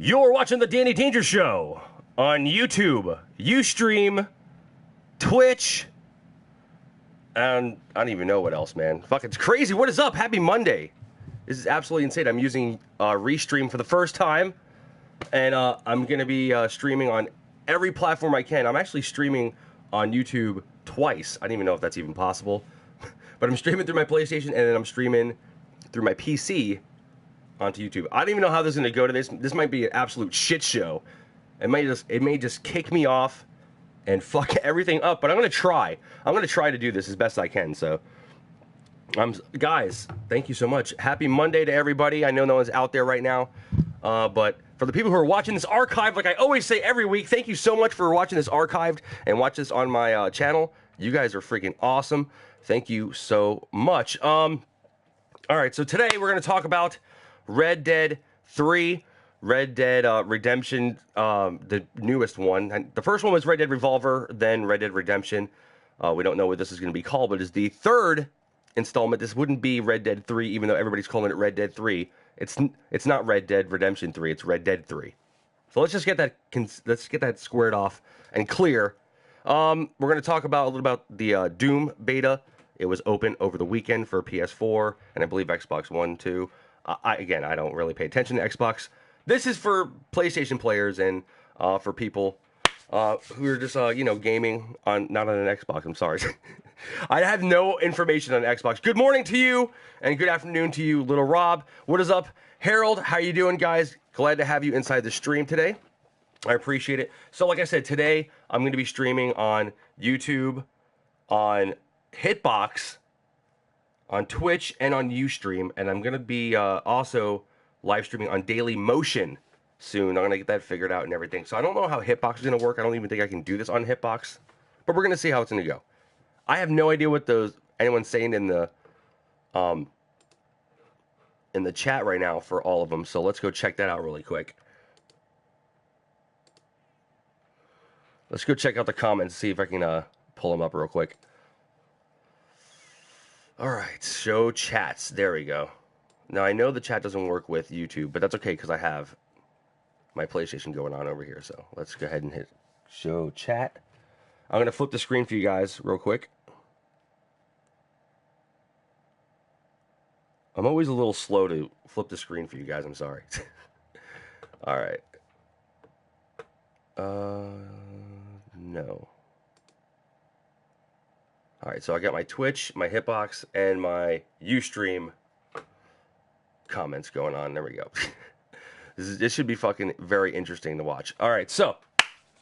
You're watching the Danny Danger Show on YouTube, Ustream, Twitch, and I don't even know what else, man. Fuck, it's crazy. What is up? Happy Monday. This is absolutely insane. I'm using Restream for the first time, and I'm going to be streaming on every platform I can. I'm actually streaming on YouTube twice. I don't even know if that's even possible, but I'm streaming through my PlayStation, and then I'm streaming through my PC onto YouTube. I don't even know how this is going to go to this. This might be an absolute shit show. It may just kick me off and fuck everything up, but I'm going to try. I'm going to try to do this as best I can. So, guys, thank you so much. Happy Monday to everybody. I know no one's out there right now, but for the people who are watching this archived, like I always say every week, thank you so much for watching this archived and watch this on my channel. You guys are freaking awesome. Thank you so much. All right, so today we're going to talk about Red Dead 3, Red Dead Redemption, the newest one. And the first one was Red Dead Revolver, then Red Dead Redemption. We don't know what this is going to be called, but it's the third installment. This wouldn't be Red Dead 3, even though everybody's calling it Red Dead 3. It's not Red Dead Redemption 3, it's Red Dead 3. So let's get that squared off and clear. We're going to talk about a little about the Doom beta. It was open over the weekend for PS4 and I believe Xbox One too. I don't really pay attention to Xbox. This is for PlayStation players and for people who are just gaming not on an Xbox. I'm sorry. I have no information on Xbox. Good morning to you and good afternoon to you, little Rob. What is up, Harold? How you doing, guys? Glad to have you inside the stream today. I appreciate it. So, like I said, today I'm going to be streaming on YouTube, on Hitbox, on Twitch, and on Ustream, and I'm going to be also live streaming on Daily Motion soon. I'm going to get that figured out and everything. So I don't know how Hitbox is going to work. I don't even think I can do this on Hitbox, but we're going to see how it's going to go. I have no idea what anyone's saying in the chat right now for all of them, so let's go check that out really quick. Let's go check out the comments, see if I can pull them up real quick. All right, show chats. There we go. Now, I know the chat doesn't work with YouTube, but that's okay because I have my PlayStation going on over here. So let's go ahead and hit show chat. I'm going to flip the screen for you guys real quick. I'm always a little slow to flip the screen for you guys. I'm sorry. All right. No. All right, so I got my Twitch, my Hitbox, and my Ustream comments going on. There we go. This should be fucking very interesting to watch. All right, so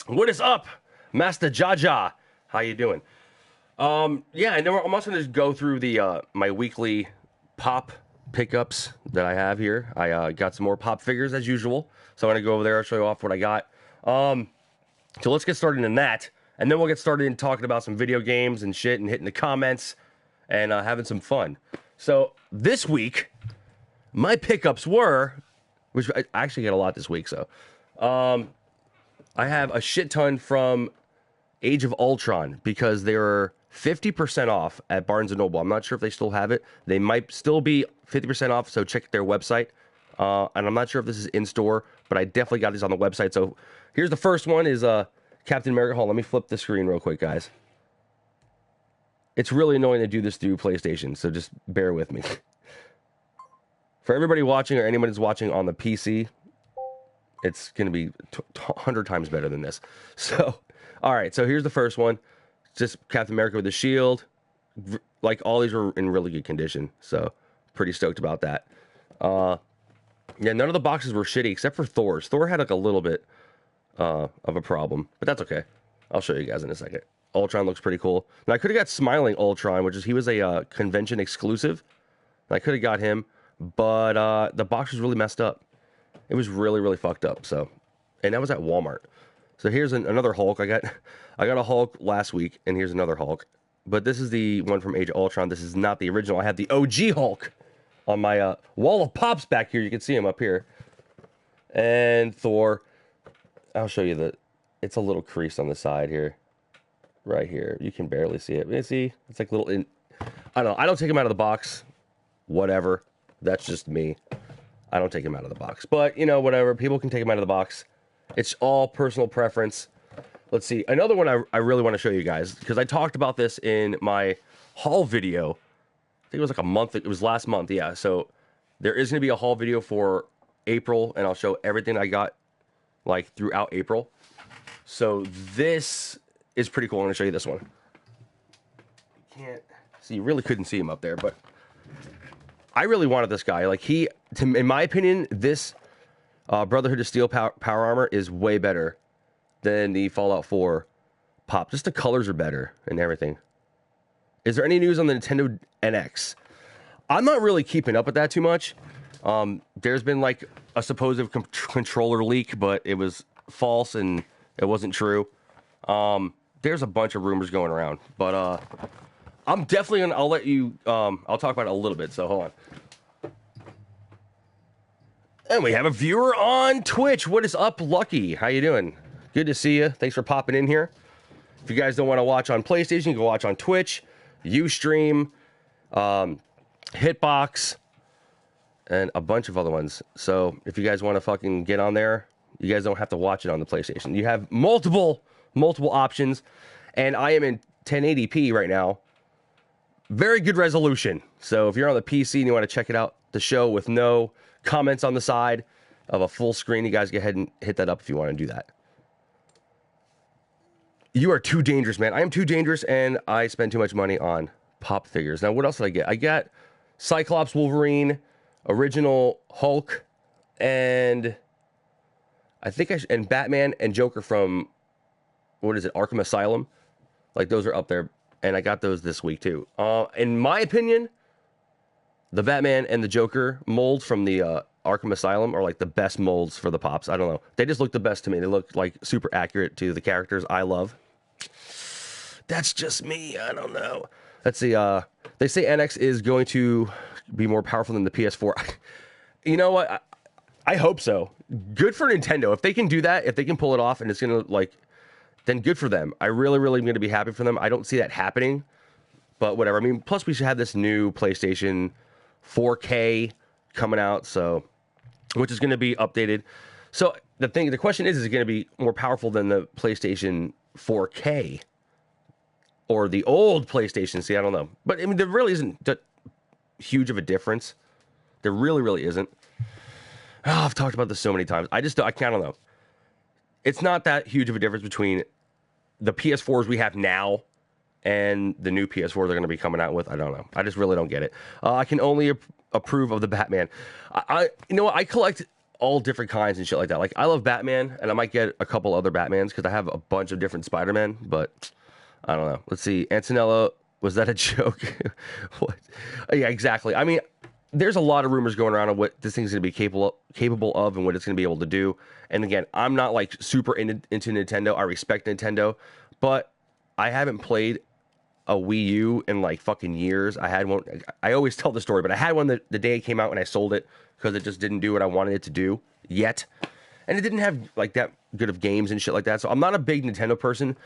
what is up, Master Jaja? How you doing? Yeah, I know I'm also gonna just go through the my weekly pop pickups that I have here. I got some more pop figures as usual, so I'm gonna go over there and show you off what I got. So let's get started in that. And then we'll get started in talking about some video games and shit and hitting the comments and having some fun. So this week, my pickups were, which I actually get a lot this week, so. I have a shit ton from Age of Ultron because they were 50% off at Barnes & Noble. I'm not sure if they still have it. They might still be 50% off, so check their website. And I'm not sure if this is in store, but I definitely got these on the website. So here's the first one is Captain America. Hold on, let me flip the screen real quick, guys. It's really annoying to do this through PlayStation, so just bear with me. For everybody watching or anybody who's watching on the PC, it's going to be 100 times better than this. So, all right, so here's the first one. Just Captain America with the shield. Like, all these were in really good condition, so pretty stoked about that. Yeah, none of the boxes were shitty except for Thor's. Thor had like a little bit of a problem, but that's okay. I'll show you guys in a second. Ultron looks pretty cool. Now I could have got Smiling Ultron, which is he was a convention exclusive. I could have got him, but the box was really messed up. It was really, really fucked up. So, and that was at Walmart. So here's another Hulk. I got a Hulk last week, and here's another Hulk. But this is the one from Age of Ultron. This is not the original. I have the OG Hulk on my wall of pops back here. You can see him up here. And Thor. I'll show you it's a little crease on the side here. Right here. You can barely see it. You see? It's like little... I don't know. I don't take them out of the box. Whatever. That's just me. I don't take them out of the box. But, you know, whatever. People can take them out of the box. It's all personal preference. Let's see. Another one I really want to show you guys, because I talked about this in my haul video. I think it was like a month. It was last month, yeah. So there is going to be a haul video for April, and I'll show everything I got, like, throughout April. So this is pretty cool. I'm going to show you this one. You can't see. You really couldn't see him up there, but I really wanted this guy. Like, in my opinion, this Brotherhood of Steel power armor is way better than the Fallout 4 pop. Just the colors are better and everything. Is there any news on the Nintendo NX? I'm not really keeping up with that too much. There's been like a supposed controller leak, but it was false and it wasn't true. There's a bunch of rumors going around, but I'm definitely gonna. I'll let you. I'll talk about it a little bit. So hold on. And we have a viewer on Twitch. What is up, Lucky? How you doing? Good to see you. Thanks for popping in here. If you guys don't want to watch on PlayStation, you can watch on Twitch, Ustream, Hitbox, and a bunch of other ones. So if you guys want to fucking get on there, you guys don't have to watch it on the PlayStation. You have multiple options, and I am in 1080p right now. Very good resolution. So if you're on the PC and you want to check it out, the show with no comments on the side of a full screen, you guys go ahead and hit that up if you want to do that. You are too dangerous, man. I am too dangerous, and I spend too much money on pop figures. Now, what else did I get? I got Cyclops, Wolverine, original Hulk, and I think and Batman and Joker from, what is it, Arkham Asylum. Like, those are up there, and I got those this week, too. In my opinion, the Batman and the Joker molds from the Arkham Asylum are like the best molds for the pops. I don't know. They just look the best to me. They look like super accurate to the characters I love. That's just me. I don't know. Let's see. They say NX is going to be more powerful than the PS4. You know what? I hope so. Good for Nintendo. If they can do that, if they can pull it off and it's going to, like, then good for them. I really, really am going to be happy for them. I don't see that happening, but whatever. I mean, plus we should have this new PlayStation 4K coming out, so, which is going to be updated. So the question is it going to be more powerful than the PlayStation 4K or the old PlayStation? See, I don't know, but I mean, there really isn't that huge of a difference. There really, really isn't. Oh, I've talked about this so many times. I don't know. It's not that huge of a difference between the PS4s we have now and the new PS4 they're going to be coming out with. I don't know. I just really don't get it. I can only approve of the Batman. You know what? I collect all different kinds and shit like that. Like, I love Batman, and I might get a couple other Batmans because I have a bunch of different Spider-Men, but I don't know. Let's see. Antonella, was that a joke? What? Yeah, exactly. I mean, there's a lot of rumors going around on what this thing's going to be capable of and what it's going to be able to do. And again, I'm not like super into Nintendo. I respect Nintendo, but I haven't played a Wii U in like fucking years. I had one. I always tell the story, but I had one the day it came out and I sold it because it just didn't do what I wanted it to do yet. And it didn't have like that good of games and shit like that. So I'm not a big Nintendo person.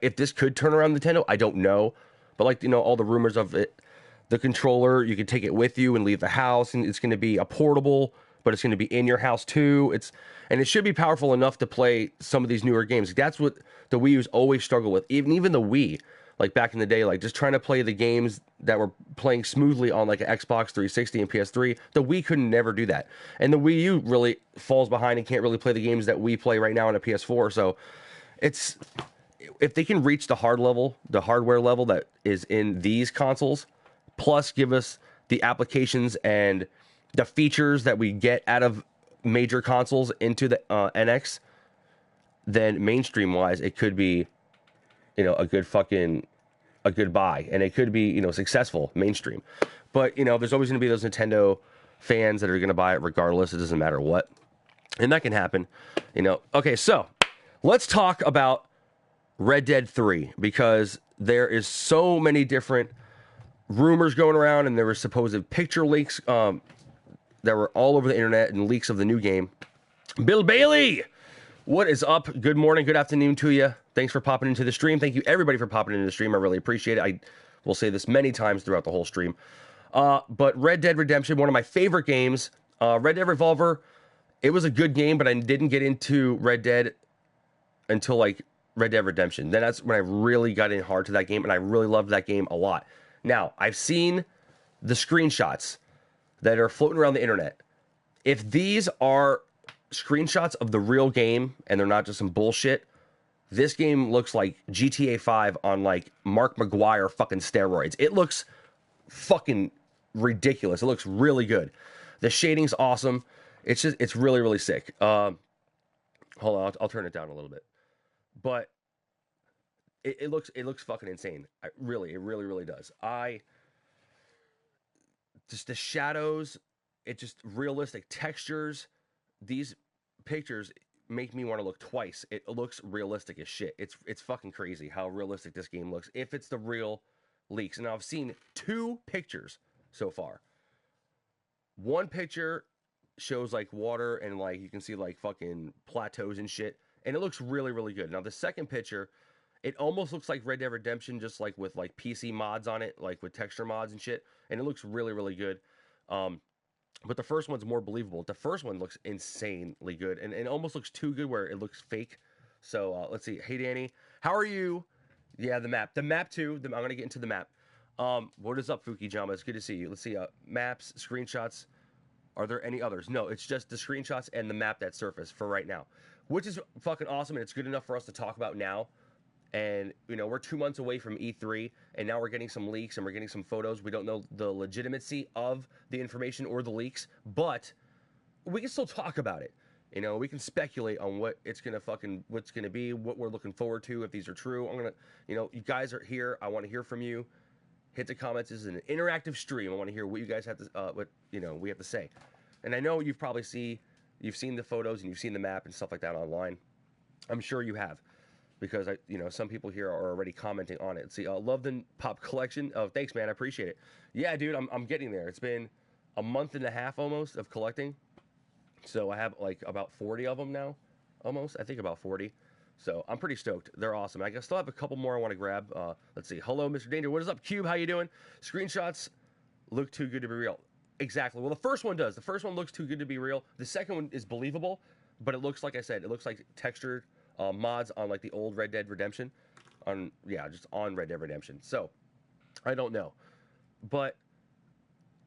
If this could turn around Nintendo, I don't know. But like, you know, all the rumors of it, the controller, you can take it with you and leave the house, and it's going to be a portable, but it's going to be in your house too. And it should be powerful enough to play some of these newer games. That's what the Wii U's always struggled with. Even the Wii, like back in the day, like just trying to play the games that were playing smoothly on like an Xbox 360 and PS3, the Wii couldn't never do that. And the Wii U really falls behind and can't really play the games that we play right now on a PS4. So if they can reach the hardware level that is in these consoles, plus give us the applications and the features that we get out of major consoles into the NX, then mainstream wise, it could be, you know, a good buy, and it could be, you know, successful mainstream. But, you know, there's always going to be those Nintendo fans that are going to buy it regardless. It doesn't matter what, and that can happen, you know. Okay, so let's talk about Red Dead 3, because there is so many different rumors going around, and there were supposed picture leaks that were all over the internet, and leaks of the new game. Bill Bailey, what is up? Good morning, good afternoon to you. Thanks for popping into the stream. Thank you, everybody, for popping into the stream. I really appreciate it. I will say this many times throughout the whole stream. But Red Dead Redemption, one of my favorite games. Red Dead Revolver, it was a good game, but I didn't get into Red Dead until like Red Dead Redemption. Then that's when I really got in hard to that game, and I really loved that game a lot. Now, I've seen the screenshots that are floating around the internet. If these are screenshots of the real game and they're not just some bullshit, this game looks like GTA 5 on like Mark McGuire fucking steroids. It looks fucking ridiculous. It looks really good. The shading's awesome. It's really, really sick. Hold on, I'll turn it down a little bit. But it looks fucking insane. It really, really does. Just the shadows, it just realistic textures. These pictures make me want to look twice. It looks realistic as shit. It's fucking crazy how realistic this game looks if it's the real leaks. And I've seen 2 pictures so far. One picture shows like water and like you can see like fucking plateaus and shit, and it looks really, really good. Now the second picture, it almost looks like Red Dead Redemption, just like with like PC mods on it, like with texture mods and shit, and it looks really, really good. But the first one's more believable. The first one looks insanely good, and it almost looks too good where it looks fake. So let's see. Hey Danny, how are you? Yeah, the map too. I'm gonna get into the map. What is up, Fukijama? It's good to see you. Let's see. Maps, screenshots. Are there any others? No, it's just the screenshots and the map that surfaced for right now, which is fucking awesome, and it's good enough for us to talk about now. And, you know, we're 2 months away from E3, and now we're getting some leaks and we're getting some photos. We don't know the legitimacy of the information or the leaks, but we can still talk about it. You know, we can speculate on what it's going to what's going to be, what we're looking forward to, if these are true. I'm going to, you know, you guys are here. I want to hear from you. Hit the comments. This is an interactive stream. I want to hear what you guys have to, we have to say. And I know you've seen the photos and you've seen the map and stuff like that online. I'm sure you have, because some people here are already commenting on it. See, love the pop collection. Oh, thanks, man. I appreciate it. Yeah, dude, I'm getting there. It's been a month and a half almost of collecting. So I have like about 40 of them now, almost. I think about 40. So I'm pretty stoked. They're awesome. I still have a couple more I want to grab. Let's see. Hello, Mr. Danger. What is up, Cube? How you doing? Screenshots look too good to be real. Exactly. Well, the first one does. The first one looks too good to be real. The second one is believable, but it looks, like I said, it looks like textured mods on like the old Red Dead Redemption. Just on Red Dead Redemption. So I don't know, but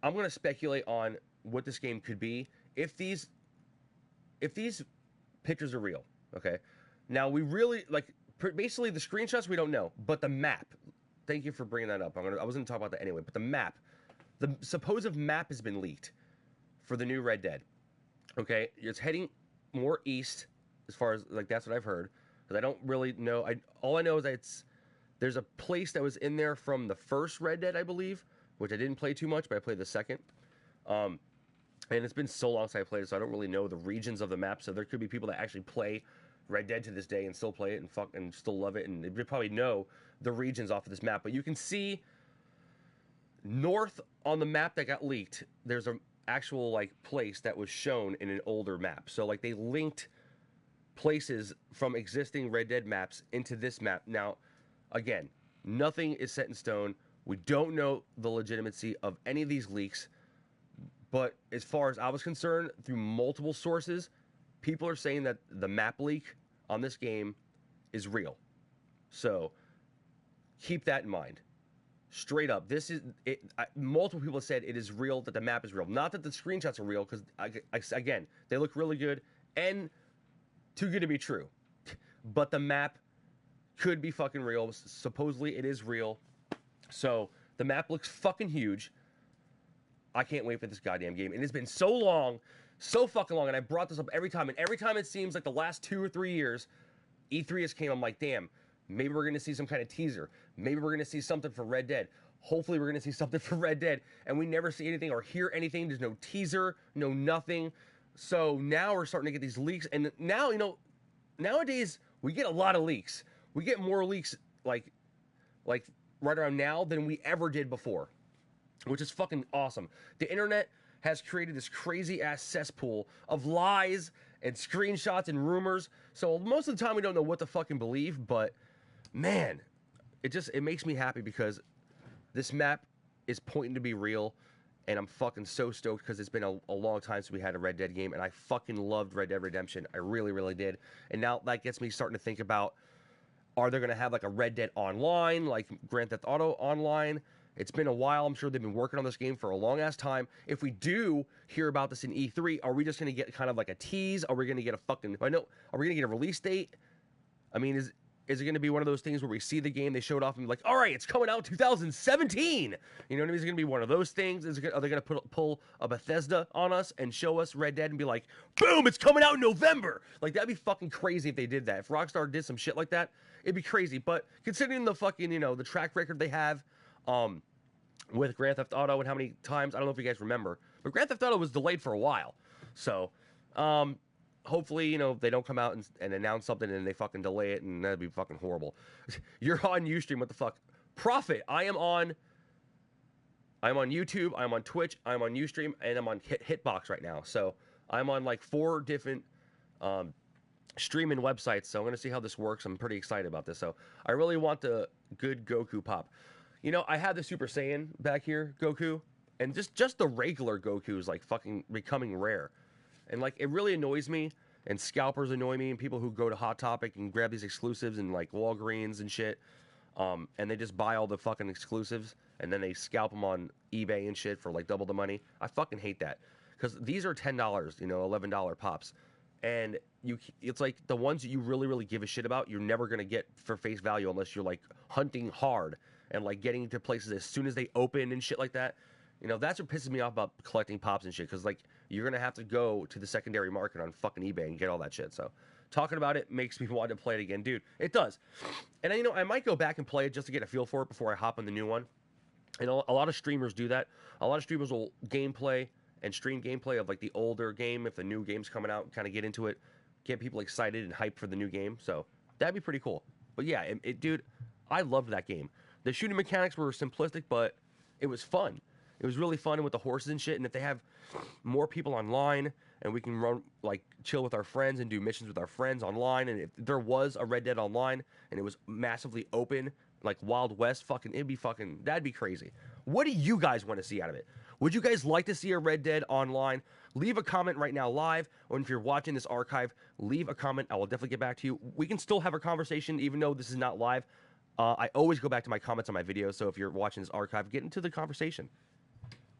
I'm gonna speculate on what this game could be if these pictures are real. Okay. Now we really basically the screenshots we don't know, but the map. Thank you for bringing that up. I was gonna talk about that anyway, but the map. The supposed map has been leaked for the new Red Dead. Okay, it's heading more east, as far as that's what I've heard. Because I don't really know. All I know is that there's a place that was in there from the first Red Dead, I believe, which I didn't play too much, but I played the second. And it's been so long since I played it, so I don't really know the regions of the map. So there could be people that actually play Red Dead to this day and still play it and still love it, and they probably know the regions off of this map. But you can see north on the map that got leaked, there's an actual place that was shown in an older map. So they linked places from existing Red Dead maps into this map. Now, again, nothing is set in stone. We don't know the legitimacy of any of these leaks. But as far as I was concerned, through multiple sources, people are saying that the map leak on this game is real. So keep that in mind. Straight up, this is it. Multiple people said it is real, that the map is real. Not that the screenshots are real, because again, they look really good and too good to be true. But the map could be fucking real. Supposedly, it is real. So the map looks fucking huge. I can't wait for this goddamn game. And it's been so long, so fucking long. And I brought this up every time. And every time it seems like the last 2 or 3 years, E3 has came. I'm like, damn. Maybe we're going to see some kind of teaser. Maybe we're going to see something for Red Dead. Hopefully we're going to see something for Red Dead. And we never see anything or hear anything. There's no teaser, no nothing. So now we're starting to get these leaks. And now, nowadays we get a lot of leaks. We get more leaks like right around now than we ever did before, which is fucking awesome. The internet has created this crazy ass cesspool of lies and screenshots and rumors. So most of the time we don't know what to fucking believe, but man, it makes me happy because this map is pointing to be real, and I'm fucking so stoked because it's been a long time since we had a Red Dead game, and I fucking loved Red Dead Redemption. I really, really did. And now that gets me starting to think about, are they going to have like a Red Dead Online, like Grand Theft Auto Online? It's been a while. I'm sure they've been working on this game for a long-ass time. If we do hear about this in E3, are we just going to get kind of like a tease? Are we going to get are we going to get a release date? I mean, is it going to be one of those things where we see the game, they show it off, and be like, all right, it's coming out 2017? You know what I mean? Is it going to be one of those things? Are they going to pull a Bethesda on us and show us Red Dead and be like, boom, it's coming out in November? Like, that'd be fucking crazy if they did that. If Rockstar did some shit like that, it'd be crazy. But considering the fucking, the track record they have with Grand Theft Auto and how many times, I don't know if you guys remember, but Grand Theft Auto was delayed for a while. So, hopefully, they don't come out and announce something and they fucking delay it, and that'd be fucking horrible. You're on Ustream, what the fuck? Profit, I am on YouTube, I'm on Twitch, I'm on Ustream, and I'm on Hitbox right now. So I'm on like 4 different streaming websites, so I'm going to see how this works. I'm pretty excited about this. So I really want the good Goku pop. I had the Super Saiyan back here, Goku, and just the regular Goku is like fucking becoming rare. And like, it really annoys me, and scalpers annoy me, and people who go to Hot Topic and grab these exclusives and like Walgreens and shit, and they just buy all the fucking exclusives, and then they scalp them on eBay and shit for like double the money. I fucking hate that, because these are $10, $11 pops, and it's like the ones that you really, really give a shit about, you're never gonna get for face value unless you're like hunting hard and like getting to places as soon as they open and shit like that. That's what pisses me off about collecting pops and shit, because, like, you're going to have to go to the secondary market on fucking eBay and get all that shit. So, talking about it makes me want to play it again. Dude, it does. And, I might go back and play it just to get a feel for it before I hop on the new one. And a lot of streamers do that. A lot of streamers will gameplay and stream gameplay of, like, the older game, if the new game's coming out, and kind of get into it, get people excited and hyped for the new game. So, that'd be pretty cool. But, yeah, dude, I loved that game. The shooting mechanics were simplistic, but it was fun. It was really fun with the horses and shit, and if they have more people online and we can run, like, chill with our friends and do missions with our friends online, and if there was a Red Dead Online and it was massively open, like Wild West, that'd be crazy. What do you guys want to see out of it? Would you guys like to see a Red Dead Online? Leave a comment right now live, or if you're watching this archive, leave a comment. I will definitely get back to you. We can still have a conversation even though this is not live. I always go back to my comments on my videos, so if you're watching this archive, get into the conversation.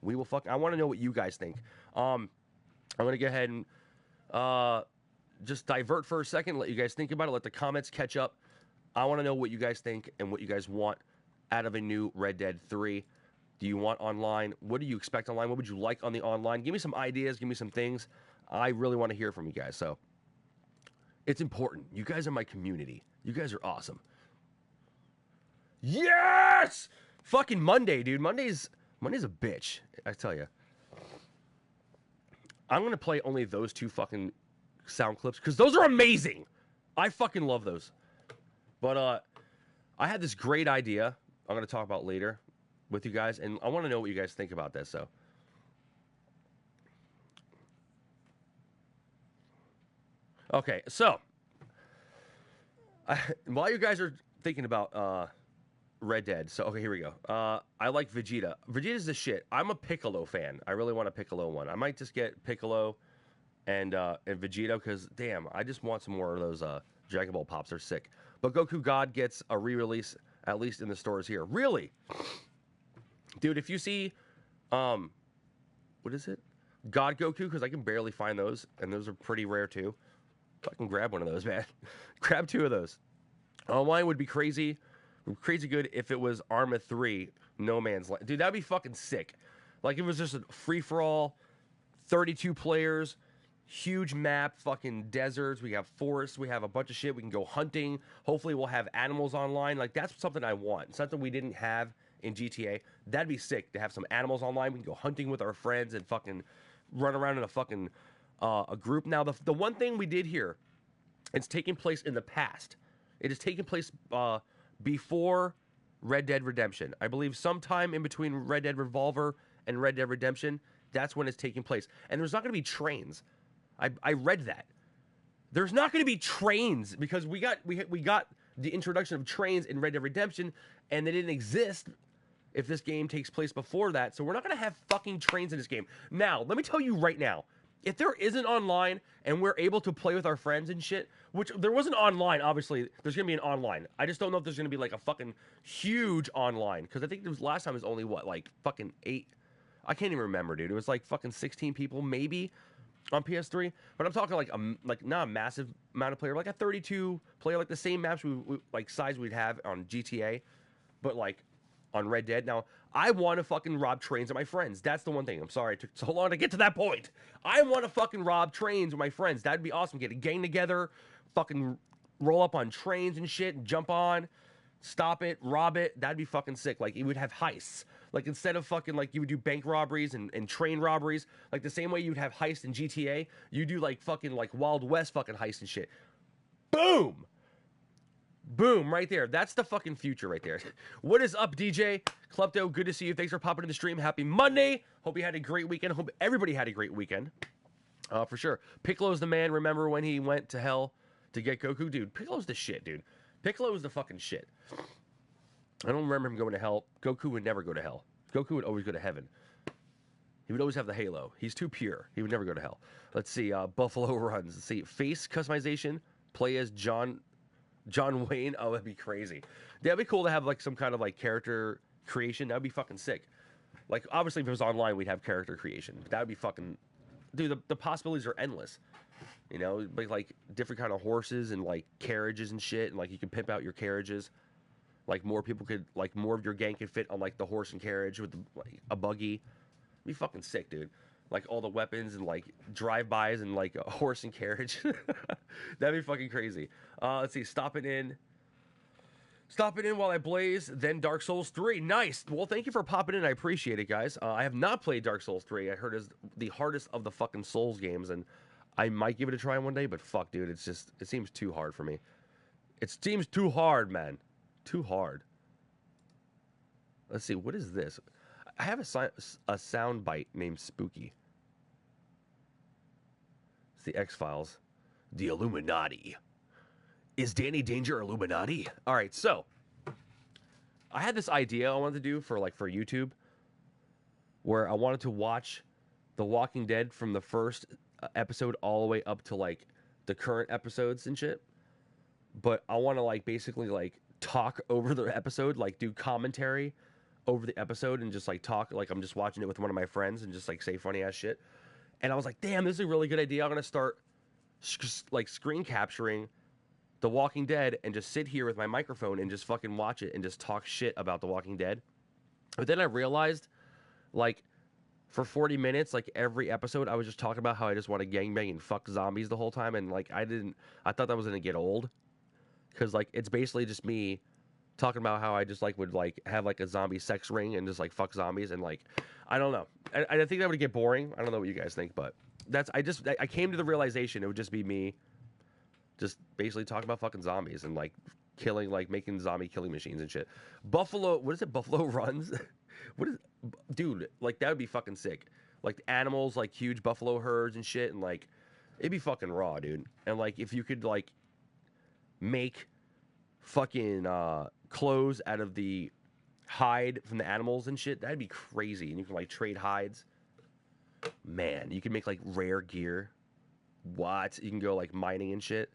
I want to know what you guys think. I'm going to go ahead and just divert for a second, let you guys think about it, let the comments catch up. I want to know what you guys think and what you guys want out of a new Red Dead 3. Do you want online? What do you expect online? What would you like on the online? Give me some ideas. Give me some things. I really want to hear from you guys. So it's important. You guys are my community. You guys are awesome. Yes! Fucking Monday, dude. Monday's a bitch, I tell you. I'm going to play only those 2 fucking sound clips, because those are amazing. I fucking love those. But I had this great idea I'm going to talk about later with you guys, and I want to know what you guys think about this. So, okay, so while you guys are thinking about Red Dead. So, okay, here we go. I like Vegeta. Vegeta's the shit. I'm a Piccolo fan. I really want a Piccolo one. I might just get Piccolo and Vegeta, because, damn, I just want some more of those Dragon Ball Pops. They're sick. But Goku God gets a re-release, at least in the stores here. Really? Dude, if you see, what is it? God Goku, because I can barely find those, and those are pretty rare, too. Fucking grab one of those, man. Grab 2 of those. Online would be crazy. Crazy good if it was Arma 3, No Man's Land. Dude, that'd be fucking sick. Like, it was just a free-for-all, 32 players, huge map, fucking deserts. We have forests. We have a bunch of shit. We can go hunting. Hopefully, we'll have animals online. Like, that's something I want. Something we didn't have in GTA. That'd be sick to have some animals online. We can go hunting with our friends and fucking run around in a fucking a group. Now, the one thing we did here, it's taking place in the past. It is taking place before Red Dead Redemption. I believe sometime in between Red Dead Revolver and Red Dead Redemption, that's when it's taking place. And there's not going to be trains. I read that. There's not going to be trains, because we got the introduction of trains in Red Dead Redemption, and they didn't exist if this game takes place before that. So we're not going to have fucking trains in this game. Now, let me tell you right now, if there isn't online and we're able to play with our friends and shit, which there wasn't online, obviously, there's going to be an online. I just don't know if there's going to be like a fucking huge online. Because I think last time was only what, like fucking 8. I can't even remember, dude. It was like fucking 16 people, maybe, on PS3. But I'm talking like not a massive amount of player, like a 32 player, like the same maps like size we'd have on GTA, but like on Red Dead. Now, I want to fucking rob trains with my friends. That's the one thing. I'm sorry it took so long to get to that point. I want to fucking rob trains with my friends. That'd be awesome. Get a gang together, fucking roll up on trains and shit, and jump on, stop it, rob it. That'd be fucking sick. Like, you would have heists. Like, instead of fucking, like, you would do bank robberies and train robberies, like the same way you'd have heists in GTA, you do, like, fucking, like, Wild West fucking heists and shit. Boom! Boom, right there. That's the fucking future right there. What is up, DJ? Klepto, good to see you. Thanks for popping in the stream. Happy Monday. Hope you had a great weekend. Hope everybody had a great weekend. For sure. Piccolo's the man. Remember when he went to hell to get Goku? Dude, Piccolo's the shit, dude. Piccolo is the fucking shit. I don't remember him going to hell. Goku would never go to hell. Goku would always go to heaven. He would always have the halo. He's too pure. He would never go to hell. Let's see. Buffalo runs. Let's see. Face customization. Play as John Wayne. Oh, that'd be crazy. That'd be cool to have like some kind of like character creation. That'd be fucking sick. Like, obviously, if it was online, we'd have character creation. That would be fucking... Dude, the possibilities are endless. You know, like different kind of horses and like carriages and shit. And like you can pimp out your carriages. Like more people could... Like more of your gang could fit on like the horse and carriage with a buggy. It'd be fucking sick, dude. Like all the weapons and like drive-bys and like a horse and carriage. That'd be fucking crazy. Let's see. Stop it in while I blaze. Then Dark Souls 3. Nice. Well, thank you for popping in. I appreciate it, guys. I have not played Dark Souls 3. I heard it's the hardest of the fucking Souls games, and I might give it a try one day. But fuck, dude, it seems too hard for me. It seems too hard, man. Too hard. Let's see. What is this? I have a sound bite named Spooky. It's the X-Files. The Illuminati. Is Danny Danger Illuminati? All right, so I had this idea I wanted to do for YouTube, where I wanted to watch The Walking Dead from the first episode all the way up to like the current episodes and shit. But I want to like basically like talk over the episode, like do commentary over the episode and just like talk like I'm just watching it with one of my friends and just like say funny ass shit. And I was like, damn, this is a really good idea. I'm gonna start like screen capturing The Walking Dead and just sit here with my microphone and just fucking watch it and just talk shit about The Walking Dead. But then I realized, like, for 40 minutes, like, every episode, I was just talking about how I just want to gangbang and fuck zombies the whole time. And, like, I thought that was going to get old. Because, like, it's basically just me talking about how I just, like, would, like, have, like, a zombie sex ring and just, like, fuck zombies. And, like, I don't know. I think that would get boring. I don't know what you guys think, but I came to the realization it would just be me just basically talking about fucking zombies and, like, killing, like, making zombie killing machines and shit. Buffalo, what is it? Buffalo runs? Dude, like, that would be fucking sick. Like, animals, like, huge buffalo herds and shit, and, like, it'd be fucking raw, dude. And, like, if you could, like, make fucking clothes out of the hide from the animals and shit, that'd be crazy. And you can, like, trade hides. Man, you can make, like, rare gear. What? You can go, like, mining and shit.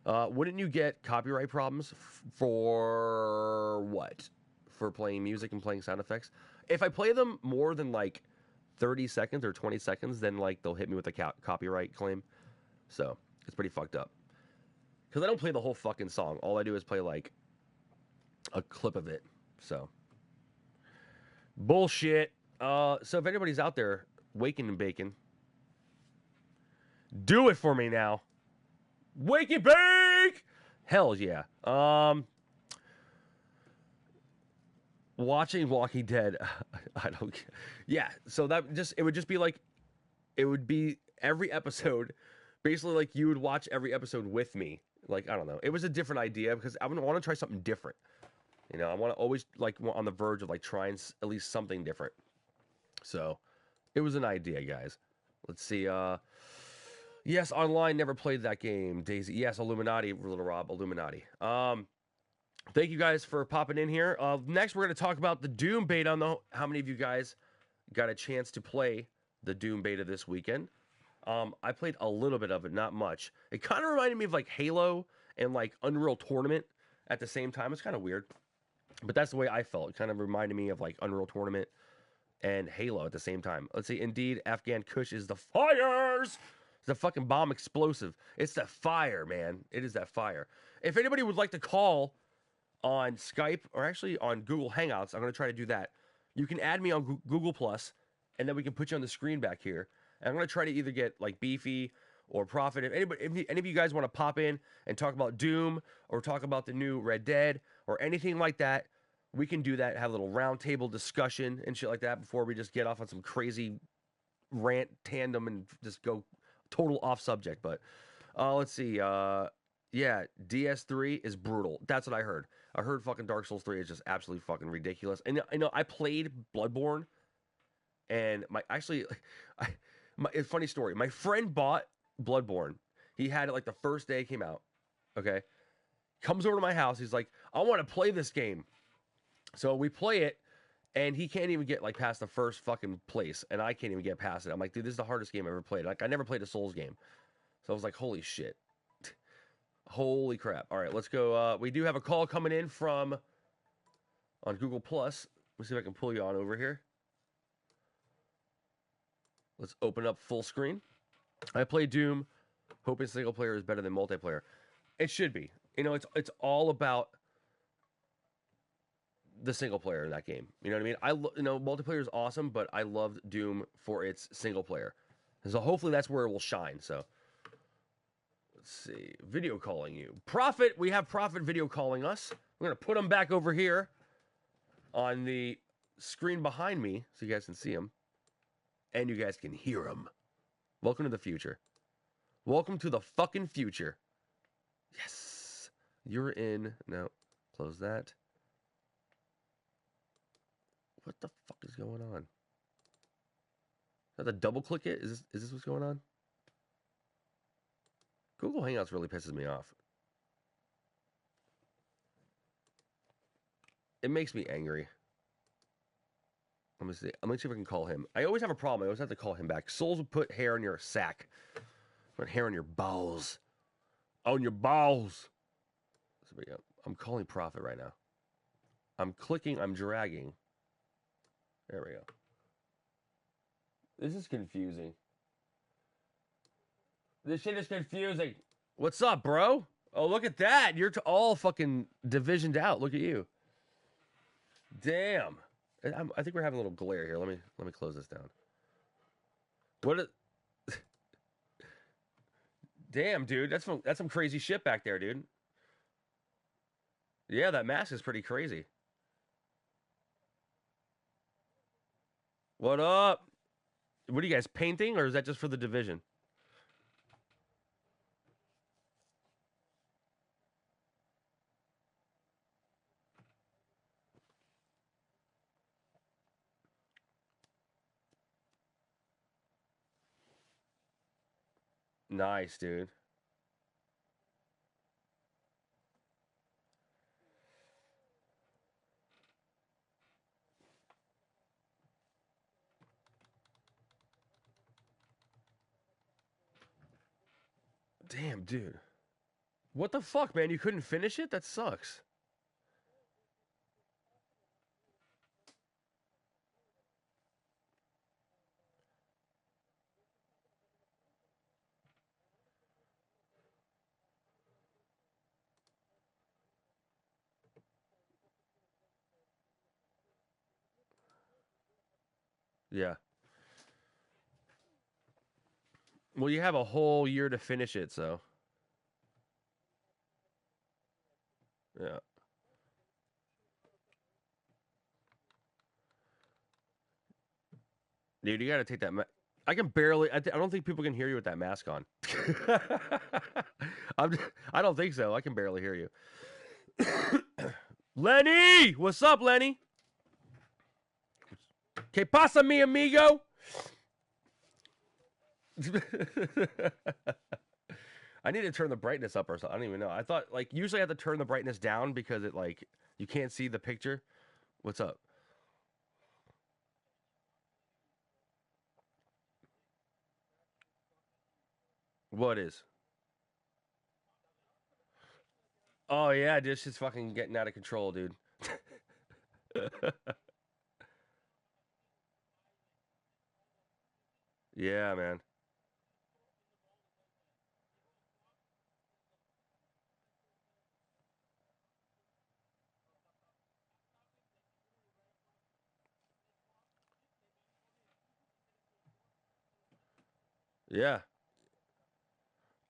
Wouldn't you get copyright problems for what? For playing music and playing sound effects? If I play them more than, like, 30 seconds or 20 seconds, then, like, they'll hit me with a copyright claim. So, it's pretty fucked up. Because I don't play the whole fucking song. All I do is play, like, a clip of it. So, bullshit. So if anybody's out there waking and baking, do it for me now. Wake and bake! Hell yeah. Watching Walking Dead, I don't... Yeah, so it would just be like... It would be every episode, basically like you would watch every episode with me. Like, I don't know. It was a different idea because I want to try something different. You know, I want to always, like, on the verge of, like, trying at least something different. So, it was an idea, guys. Let's see, yes, online, never played that game. Daisy, yes, Illuminati, Little Rob, Illuminati. Thank you guys for popping in here. Next, we're going to talk about the Doom beta. I don't know how many of you guys got a chance to play the Doom beta this weekend. I played a little bit of it, not much. It kind of reminded me of like Halo and like Unreal Tournament at the same time. It's kind of weird, but that's the way I felt. It kind of reminded me of like Unreal Tournament and Halo at the same time. Let's see. Indeed, Afghan Kush is the fires. It's the fucking bomb explosive. It's that fire, man. It is that fire. If anybody would like to call on Skype or actually on Google Hangouts, I'm going to try to do that. You can add me on Google Plus, and then we can put you on the screen back here. And I'm going to try to either get like Beefy or Prophet. If any of you guys want to pop in and talk about Doom or talk about the new Red Dead or anything like that, we can do that. Have a little roundtable discussion and shit like that before we just get off on some crazy rant tandem and just go total off subject. But let's see. Yeah, DS3 is brutal. That's what I heard. I heard fucking Dark Souls 3 is just absolutely fucking ridiculous. And I know I played Bloodborne, and it's a funny story. My friend bought Bloodborne. He had it like the first day it came out. Okay, comes over to my house. He's like, I want to play this game. So we play it, and he can't even get like past the first fucking place, and I can't even get past it. I'm like, dude, this is the hardest game I ever played. Like, I never played a Souls game. So I was like, holy shit. Holy crap. All right, let's go. We do have a call coming in from on Google Plus. Let's see if I can pull you on over here. Let's open up full screen. I play Doom, hoping single player is better than multiplayer. It should be. You know, it's all about the single player in that game. You know what I mean? Multiplayer is awesome, but I loved Doom for its single player. So hopefully that's where it will shine. So let's see. Video calling you. Prophet, we have Prophet video calling us. We're going to put him back over here on the screen behind me so you guys can see him. And you guys can hear him. Welcome to the future. Welcome to the fucking future. Yes. You're in. No. Close that. What the fuck is going on? I have to double click it? Is this what's going on? Google Hangouts really pisses me off. It makes me angry. Let me see. I'm going to see if I can call him. I always have a problem. I always have to call him back. Souls will put hair in your sack. Put hair on your balls. On your balls. So, yeah, I'm calling Prophet right now. I'm clicking. I'm dragging. There we go. This is confusing. This shit is confusing. What's up, bro? Oh, look at that. You're all fucking divisioned out. Look at you. Damn. I think we're having a little glare here. Let me close this down. Damn, dude. That's some crazy shit back there, dude. Yeah, that mask is pretty crazy. What up? What are you guys painting, or is that just for the division? Nice, dude. Damn, dude. What the fuck, man? You couldn't finish it? That sucks. Yeah. Well, you have a whole year to finish it, so. Yeah. Dude, you gotta take that. I can barely. I don't think people can hear you with that mask on. I don't think so. I can barely hear you. Lenny, what's up, Lenny? Que pasa, mi amigo? I need to turn the brightness up or something. I don't even know. I thought like usually I have to turn the brightness down because it like you can't see the picture. What's up? What is? Oh yeah, this is fucking getting out of control, dude. Yeah, man. Yeah.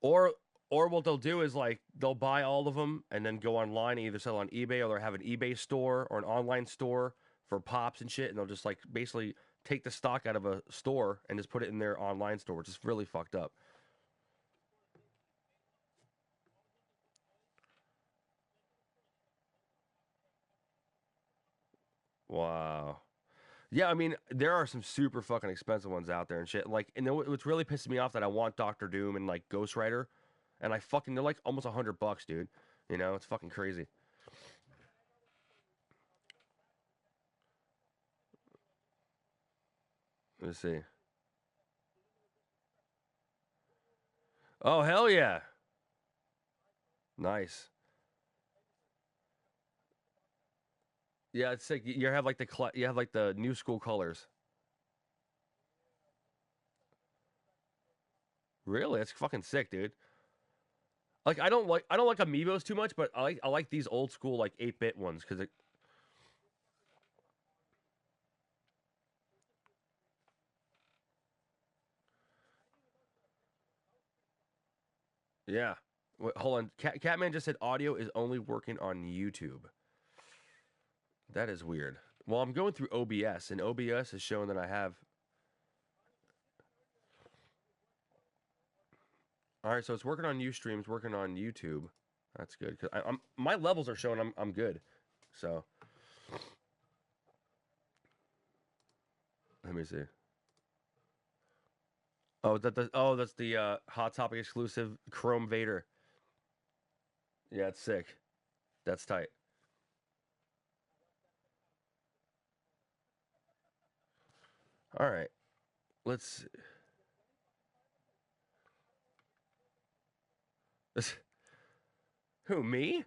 Or or what they'll do is like they'll buy all of them and then go online and either sell on eBay or they'll have an eBay store or an online store for pops and shit, and they'll just like basically take the stock out of a store and just put it in their online store, which is really fucked up. Wow. Yeah, I mean, there are some super fucking expensive ones out there and shit. Like, and then what's really pissing me off that I want Doctor Doom and like Ghost Rider, and I fucking they're like almost $100, dude. You know, it's fucking crazy. Let's see. Oh hell yeah, nice. Yeah, it's sick. You have like you have like the new school colors. Really, it's fucking sick, dude. Like I don't like amiibos too much, but I like these old school like 8-bit ones because yeah. Wait, hold on, Catman just said audio is only working on YouTube. That is weird. Well, I'm going through OBS, and OBS is showing that I have. All right, so it's working on UStreams, working on YouTube. That's good because I'm my levels are showing I'm good. So let me see. Oh that's the Hot Topic exclusive Chrome Vader. Yeah, it's sick. That's tight. All right, let's. Who me?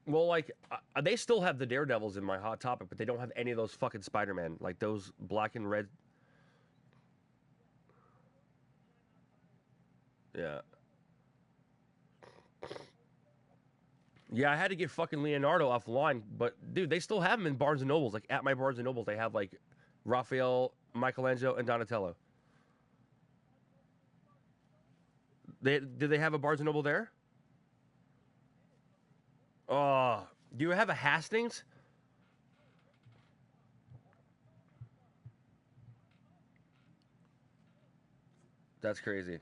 Well, like they still have the Daredevils in my Hot Topic, but they don't have any of those fucking Spider-Man, like those black and red. Yeah, yeah. I had to get fucking Leonardo off the line, but dude, they still have them in Barnes and Nobles. Like at my Barnes and Nobles, they have like Raphael, Michelangelo, and Donatello. They did they have a Barnes and Noble there? Oh, do you have a Hastings? That's crazy.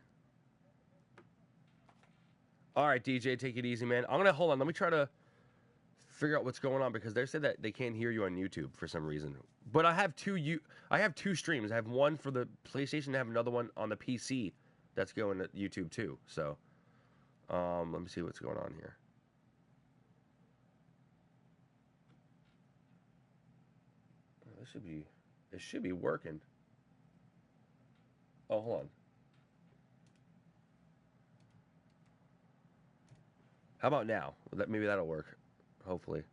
All right, DJ, take it easy, man. I'm gonna hold on. Let me try to figure out what's going on because they said that they can't hear you on YouTube for some reason. But I have two streams. I have one for the PlayStation. I have another one on the PC that's going to YouTube too. So let me see what's going on here. This should be it should be working. Oh, hold on. How about now? Maybe that'll work. Hopefully.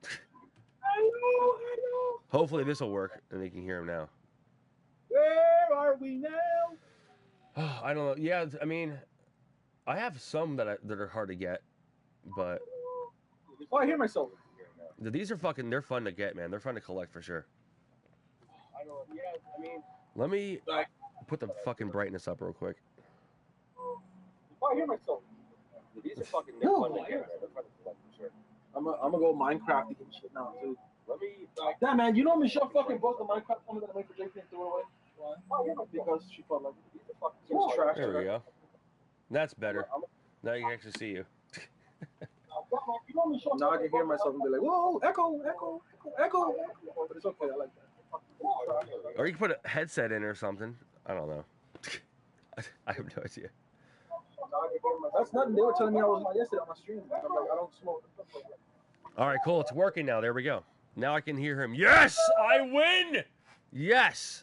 Hello. Hopefully this will work and they can hear him now. Where are we now? I don't know. Yeah, I mean, I have some that are hard to get, but Oh, I hear myself. these are fucking. They're fun to get, man. They're fun to collect for sure. I don't. Yeah, I mean, Let me like, put the fucking brightness up real quick. oh, I hear myself. These are fucking fun to get, man. They're fun to collect for sure. I'm gonna go Minecraft and shit now too. Let me. Damn, man, you know Michelle fucking broke the Minecraft one that I made for JP and threw it away. Why? Because she felt like these are fucking trash. There we go. That's better. Now you can actually see you. Now I can hear myself and be like, whoa, echo, echo, echo, echo. But it's okay. I like that. Or you can put a headset in or something. I don't know. I have no idea. That's nothing. They were telling me I was high yesterday on my stream. I'm like, I don't smoke. All right, cool. It's working now. There we go. Now I can hear him. Yes, I win. Yes,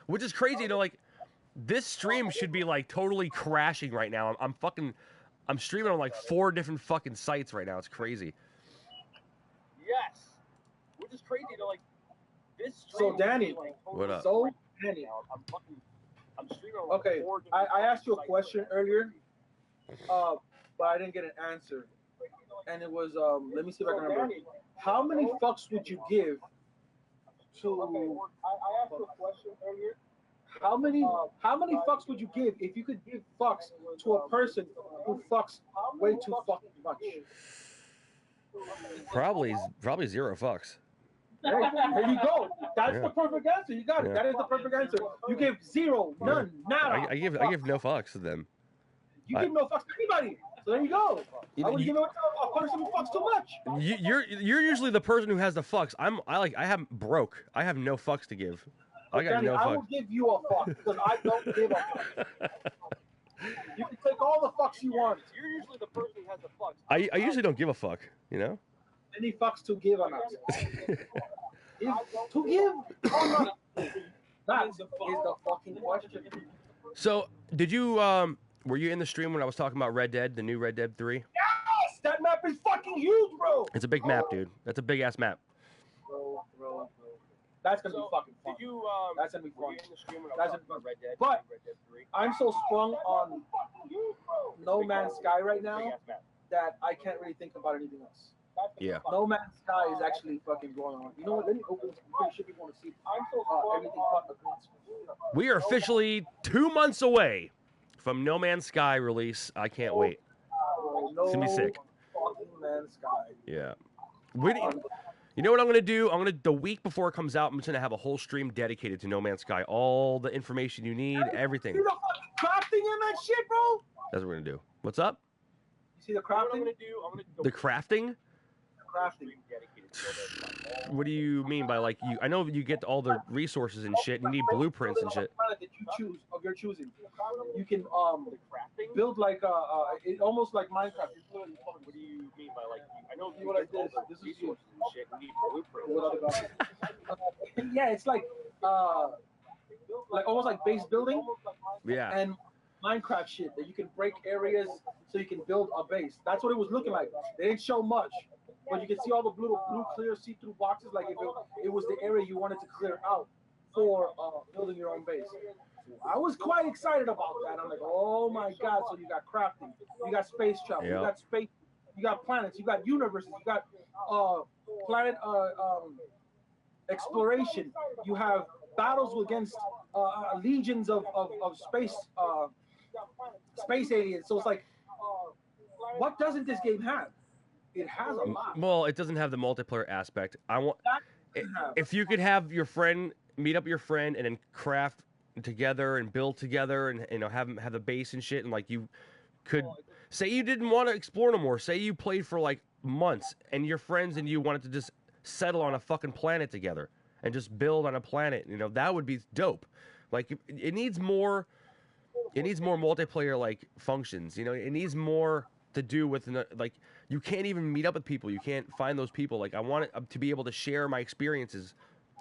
which is crazy. You know, like this stream should be like totally crashing right now. I'm streaming on like 4 different fucking sites right now. It's crazy. Yes, which is crazy. To like this stream. So Danny, like, what up? So Danny, I'm streaming on like okay. I asked you a question earlier, but I didn't get an answer. And it was let me see if I can remember. How many fucks would you give to? I asked you a question earlier. How many fucks would you give if you could give fucks to a person who fucks way too fucking much? Probably 0 fucks. There you go. That's the perfect answer. You got it. That is the perfect answer. You give 0, none, nada. I give no fucks to them. You give no fucks to anybody. So there you go. I would give it a person who fucks too much. You're usually the person who has the fucks. I have broke. I have no fucks to give. I got Danny, no fucks. I will give you a fuck because I don't give a fuck. You can take all the fucks you want. You're usually the person who has the fucks. I usually don't give a fuck, you know? Any fucks to give or not? To give or not? That is the fucking question. So, did you, were you in the stream when I was talking about Red Dead, the new Red Dead 3? Yes! That map is fucking huge, bro! It's a big map, dude. That's a big-ass map. Bro. That's gonna be fucking fun. Did you, that's gonna be fun. That's gonna be fun. Red Dead, but Red Dead 3? I'm so sprung on No Man's Sky right now that I can't really think about anything else. Yeah. No Man's Sky is actually fucking going on. You know what? Let me open this. I'm pretty sure people want to see. I'm so everything fucking. We are officially 2 months away from No Man's Sky release. I can't wait. It's gonna be sick. Fucking Man's Sky. Yeah. You know what I'm gonna do? The week before it comes out, I'm just gonna have a whole stream dedicated to No Man's Sky. All the information you need, everything. You see the fucking crafting in that shit, bro? That's what we're gonna do. What's up? You see the crafting? I'm gonna do the crafting? Crafting. What do you mean by like you? I know you get all the resources and shit. You need blueprints and shit. That you choose of your choosing. You can build like it almost like Minecraft. What do you mean by like? I know you like this. This is resources and shit. You need blueprints. Yeah, it's like almost like base building. Yeah. And Minecraft shit that you can break areas so you can build a base. That's what it was looking like. They didn't show much. But you can see all the blue clear see-through boxes, like if it was the area you wanted to clear out for building your own base. I was quite excited about that. I'm like, oh my god! So you got crafting, you got space travel, you got space, you got planets, you got universes, you got planet exploration. You have battles against legions of space aliens. So it's like, what doesn't this game have? It has a lot. Well, it doesn't have the multiplayer aspect. If you could have your friend meet up your friend and then craft together and build together and have the base and shit, and like you could say you didn't want to explore no more. Say you played for like months and your friends and you wanted to just settle on a fucking planet together and just build on a planet. That would be dope. Like it needs more. It needs more multiplayer like functions. It needs more to do with like you can't even meet up with people. You can't find those people. Like I want it to be able to share my experiences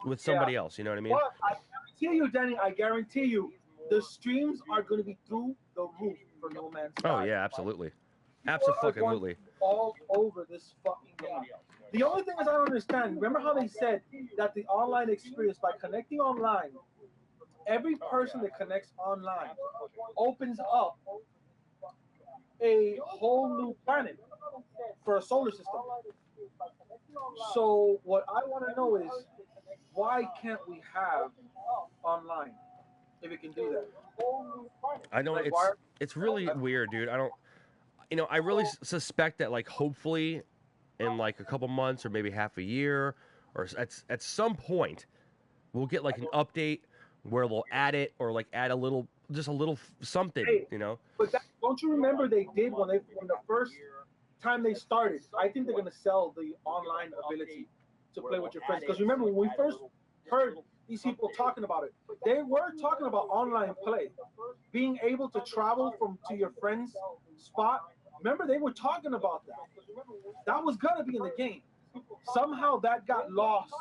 with somebody else. You know what I mean? Well, I guarantee you, Danny. I guarantee you, the streams are going to be through the roof for No Man's Sky. Oh yeah, absolutely, absolutely. All over this fucking game. The only thing is I don't understand. Remember how they said that the online experience by connecting online, every person that connects online opens up a whole new planet for a solar system. So what I want to know is why can't we have online if it can do that? I know it's really weird, dude. I really suspect that like hopefully in like a couple months or maybe half a year or at some point we'll get like an update where they'll add it or like add a little something, But don't you remember they did when the first time they started, I think they're gonna sell the online ability to play with your friends. Because remember when we first heard these people talking about it, they were talking about online play, being able to travel to your friend's spot. Remember they were talking about that. That was gonna be in the game. Somehow that got lost.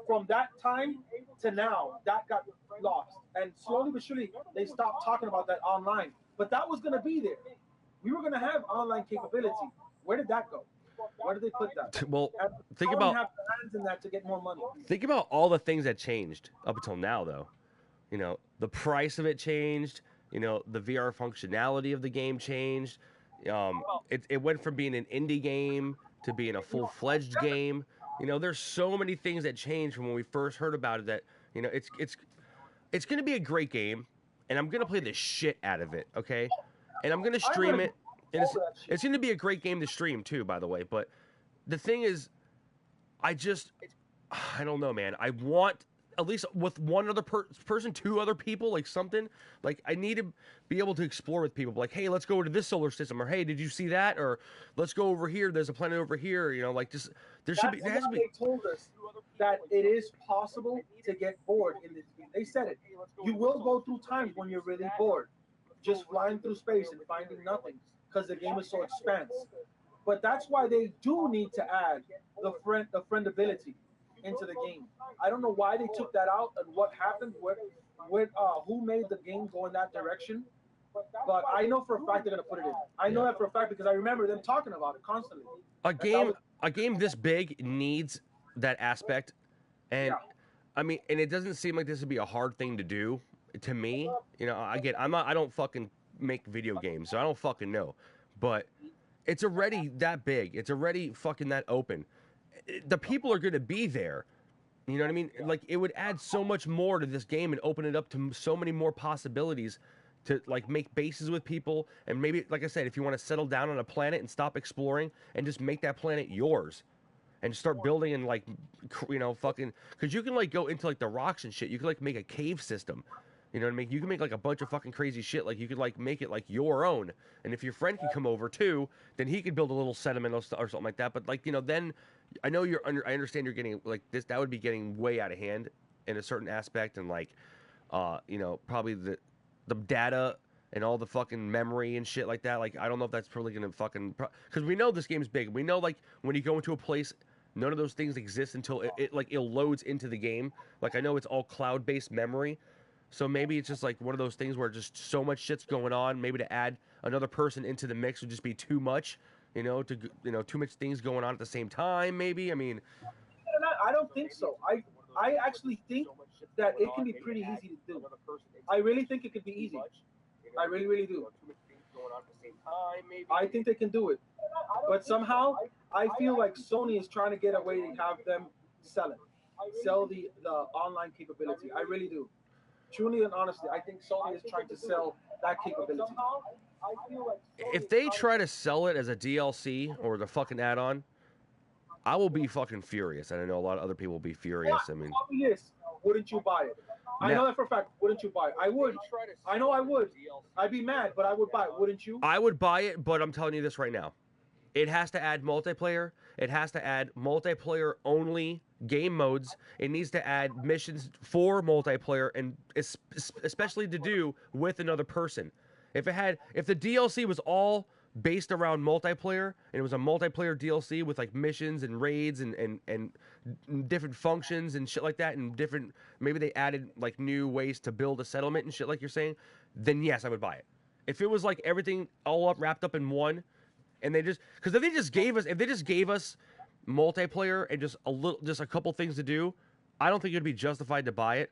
From that time to now, that got lost, and slowly but surely they stopped talking about that online. But that was gonna be there. We were gonna have online capability. Where did that go? Where did they put that? Well, And think how about have hands in that to get more money. think about all the things that changed up until now, though. You know, the price of it changed. You know, the VR functionality of the game changed. It went from being an indie game to being a full-fledged game. You know, there's so many things that changed from when we first heard about it that, you know, it's going to be a great game, and I'm going to play the shit out of it, okay? And I'm going to stream it, and it's going to be a great game to stream too, by the way. But the thing is, I don't know, man. I want at least with one other person, two other people, like something. Like I need to be able to explore with people. Like, hey, let's go to this solar system, or hey, did you see that? Or let's go over here. There's a planet over here. You know, like just there has to be. They told us that it is possible to get bored in this game. They said it. You will go through times when you're really bored, just flying through space and finding nothing because the game is so expansive. But that's why they do need to add the friend ability into the game. I don't know why they took that out and what happened who made the game go in that direction. But I know for a fact they're gonna put it in. I know that for a fact because I remember them talking about it constantly. A game this big needs that aspect, and yeah. I mean, and it doesn't seem like this would be a hard thing to do to me. You know, I don't fucking make video games, so I don't fucking know. But it's already that big. It's already fucking that open. The people are going to be there. You know what I mean? Like, it would add so much more to this game and open it up to so many more possibilities to, like, make bases with people. And maybe, like I said, if you want to settle down on a planet and stop exploring and just make that planet yours and start building and, like, you know, fucking... Because you can, like, go into, like, the rocks and shit. You can, like, make a cave system. You know what I mean? You can make, like, a bunch of fucking crazy shit. Like, you could, like, make it, like, your own. And if your friend can come over, too, then he could build a little sediment or something like that. But, like, you know, then... I know I understand you're getting, like, this... That would be getting way out of hand in a certain aspect. And, like, you know, probably the data and all the fucking memory and shit like that. Like, I don't know if that's probably going to fucking... Because we know this game's big. We know, like, when you go into a place... None of those things exist until it loads into the game. Like, I know it's all cloud-based memory. So maybe it's just like one of those things where just so much shit's going on. Maybe to add another person into the mix would just be too much, you know, too much things going on at the same time. Maybe, I mean, I don't think so. I actually think that it can be pretty easy to do. I really think it could be easy. I really, really do. I think they can do it, but somehow I feel like Sony is trying to get a way to have them sell the online capability. I really do. Truly and honestly, I think Sony is trying to sell that capability. If they try to sell it as a DLC or the fucking add-on, I will be fucking furious. And I know a lot of other people will be furious. I mean, yes, wouldn't you buy it? I know that for a fact. Wouldn't you buy it? I would. I know I would. I'd be mad, but I would buy it. Wouldn't you? I would buy it, but I'm telling you this right now. It has to add multiplayer. It has to add multiplayer-only game modes. It needs to add missions for multiplayer, and especially to do with another person. If the DLC was all based around multiplayer, and it was a multiplayer DLC with like missions and raids and different functions and shit like that, and maybe they added like new ways to build a settlement and shit like you're saying, then yes, I would buy it. If it was like everything all wrapped up in one, and if they just gave us multiplayer and just a couple things to do, I don't think it'd be justified to buy it,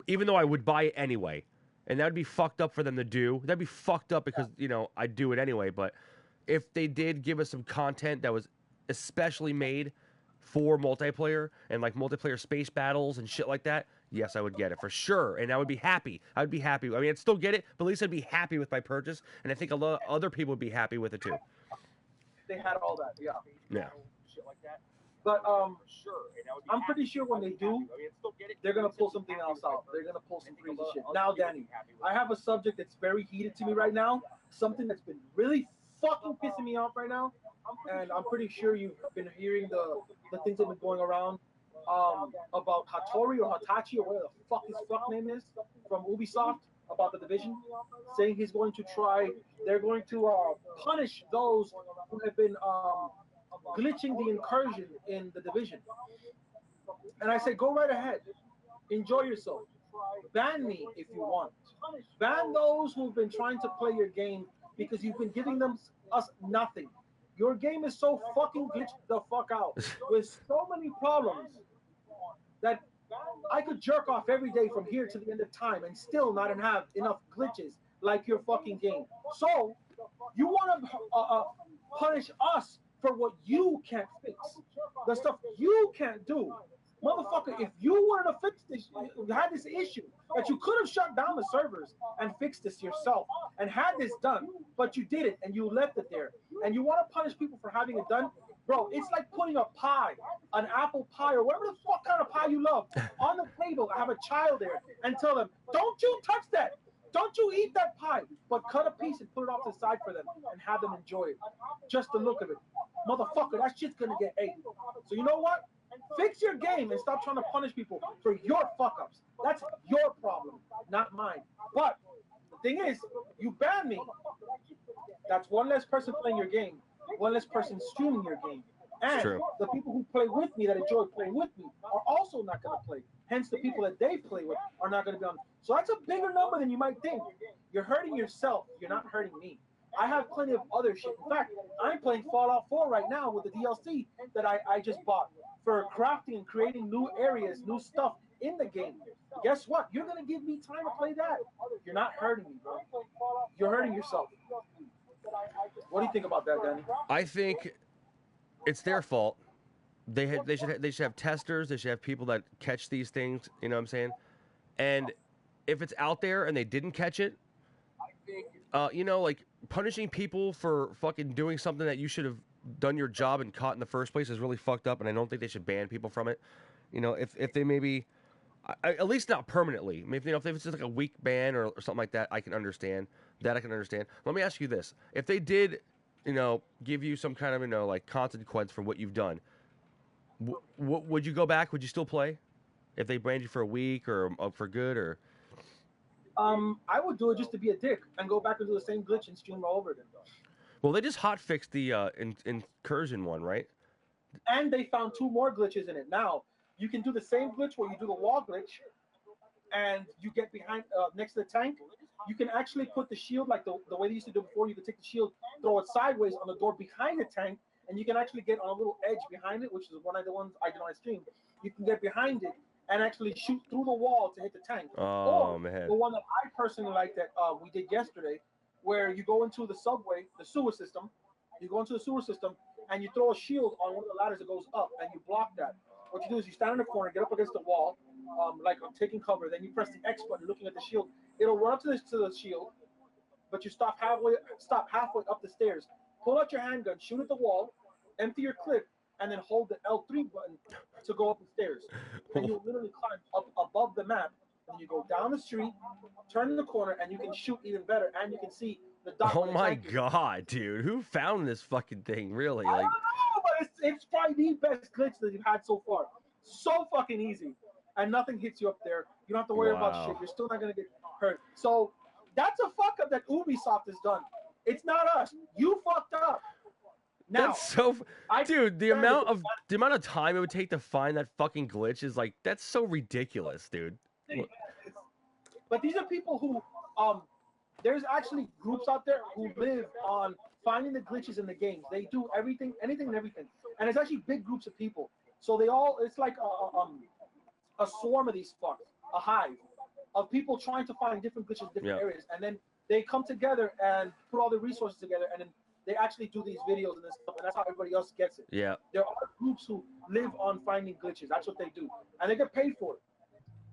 even though I would buy it anyway. And that would be fucked up for them to do. That'd be fucked up because, you know, I'd do it anyway. But if they did give us some content that was especially made for multiplayer and like multiplayer space battles and shit like that, yes, I would get it for sure. And I would be happy. I would be happy. I mean, I'd still get it, but at least I'd be happy with my purchase. And I think a lot of other people would be happy with it too. They had all that, yeah. Yeah. Shit like that. But I'm pretty sure when they do, they're gonna pull something else out. They're gonna pull some crazy shit. Now, Danny, I have a subject that's very heated to me right now. Something that's been really fucking pissing me off right now, and I'm pretty sure you've been hearing the things that have been going around about Hattori or Hitachi or whatever the fuck his fuck name is from Ubisoft about the Division, saying he's going to try. They're going to punish those who have been glitching the incursion in the Division. And I say, go right ahead, enjoy yourself. Ban me if you want. Ban those who've been trying to play your game because you've been giving us nothing. Your game is so fucking glitched the fuck out with so many problems that I could jerk off every day from here to the end of time and still not have enough glitches like your fucking game. So you want to punish us for what you can't fix, the stuff you can't do. Motherfucker, if you wanted to fix this, you had this issue that you could have shut down the servers and fixed this yourself and had this done, but you did it and you left it there. And you want to punish people for having it done? Bro, it's like putting a pie, an apple pie or whatever the fuck kind of pie you love, on the table. I have a child there and tell them, don't you touch that. Don't you eat that pie, but cut a piece and put it off to the side for them and have them enjoy it. Just the look of it. Motherfucker, that shit's going to get ate. So you know what? Fix your game and stop trying to punish people for your fuck-ups. That's your problem, not mine. But the thing is, you ban me. That's one less person playing your game, one less person streaming your game. And the people who play with me, that enjoy playing with me, are also not going to play. Hence, the people that they play with are not going to be on. So that's a bigger number than you might think. You're hurting yourself. You're not hurting me. I have plenty of other shit. In fact, I'm playing Fallout 4 right now with the DLC that I just bought for crafting and creating new areas, new stuff in the game. Guess what? You're going to give me time to play that. You're not hurting me, bro. You're hurting yourself. What do you think about that, Danny? I think it's their fault. They should have testers. They should have people that catch these things. You know what I'm saying? And if it's out there and they didn't catch it, you know, like punishing people for fucking doing something that you should have done your job and caught in the first place is really fucked up. And I don't think they should ban people from it. You know, if they maybe, at least not permanently. Maybe, you know, if it's just like a week ban or something like that, I can understand. That I can understand. Let me ask you this: if they did, you know, give you some kind of, you know, like consequence for what you've done, would you go back? Would you still play if they banned you for a week or for good or? I would do it just to be a dick and go back and do the same glitch and stream all over again. Well, they just hot fixed the incursion one, right? And they found 2 more glitches in it. Now you can do the same glitch where you do the wall glitch, and you get behind next to the tank. You can actually put the shield like the way they used to do before. You could take the shield, throw it sideways on the door behind the tank, and you can actually get on a little edge behind it, which is one of the ones I do on stream. You can get behind it and actually shoot through the wall to hit the tank. Oh, man. The one that I personally like that we did yesterday, where you go into the subway, the sewer system, and you throw a shield on one of the ladders that goes up, and you block that. What you do is you stand in the corner, get up against the wall, like I'm taking cover, then you press the X button looking at the shield. It'll run up to the shield, but you stop halfway up the stairs. Pull out your handgun, shoot at the wall, empty your clip, and then hold the L3 button to go up the stairs. And you literally climb up above the map, and you go down the street, turn in the corner, and you can shoot even better, and you can see the dot. Oh my god, dude! Who found this fucking thing? Really? I don't know, but it's probably the best glitch that you've had so far. So fucking easy, and nothing hits you up there. You don't have to worry about shit. You're still not gonna get hurt. So that's a fuck up that Ubisoft has done. It's not us. You fucked up. Now, that's so, dude. The amount of time it would take to find that fucking glitch is like, that's so ridiculous, dude. But these are people who, there's actually groups out there who live on finding the glitches in the games. They do anything and everything, and it's actually big groups of people. So they all, it's like a swarm of these fucks, a hive of people trying to find different glitches, different areas, and then they come together and put all the resources together, and then they actually do these videos and this stuff, and that's how everybody else gets it. Yeah. There are groups who live on finding glitches. That's what they do, and they get paid for it.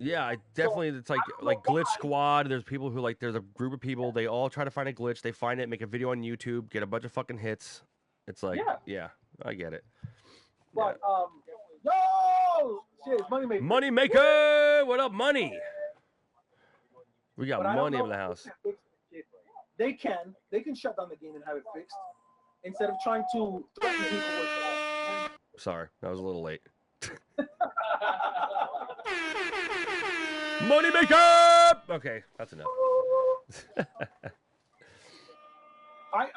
Yeah, I definitely. So, it's like Glitch Squad. There's people who there's a group of people. They all try to find a glitch. They find it, make a video on YouTube, get a bunch of fucking hits. It's like, yeah, I get it. But yo, shit, money maker. Money maker, what up, money? We got money in the house. they can shut down the game and have it fixed instead of trying to threaten people with. Sorry, that was a little late. Money maker. Okay, that's enough.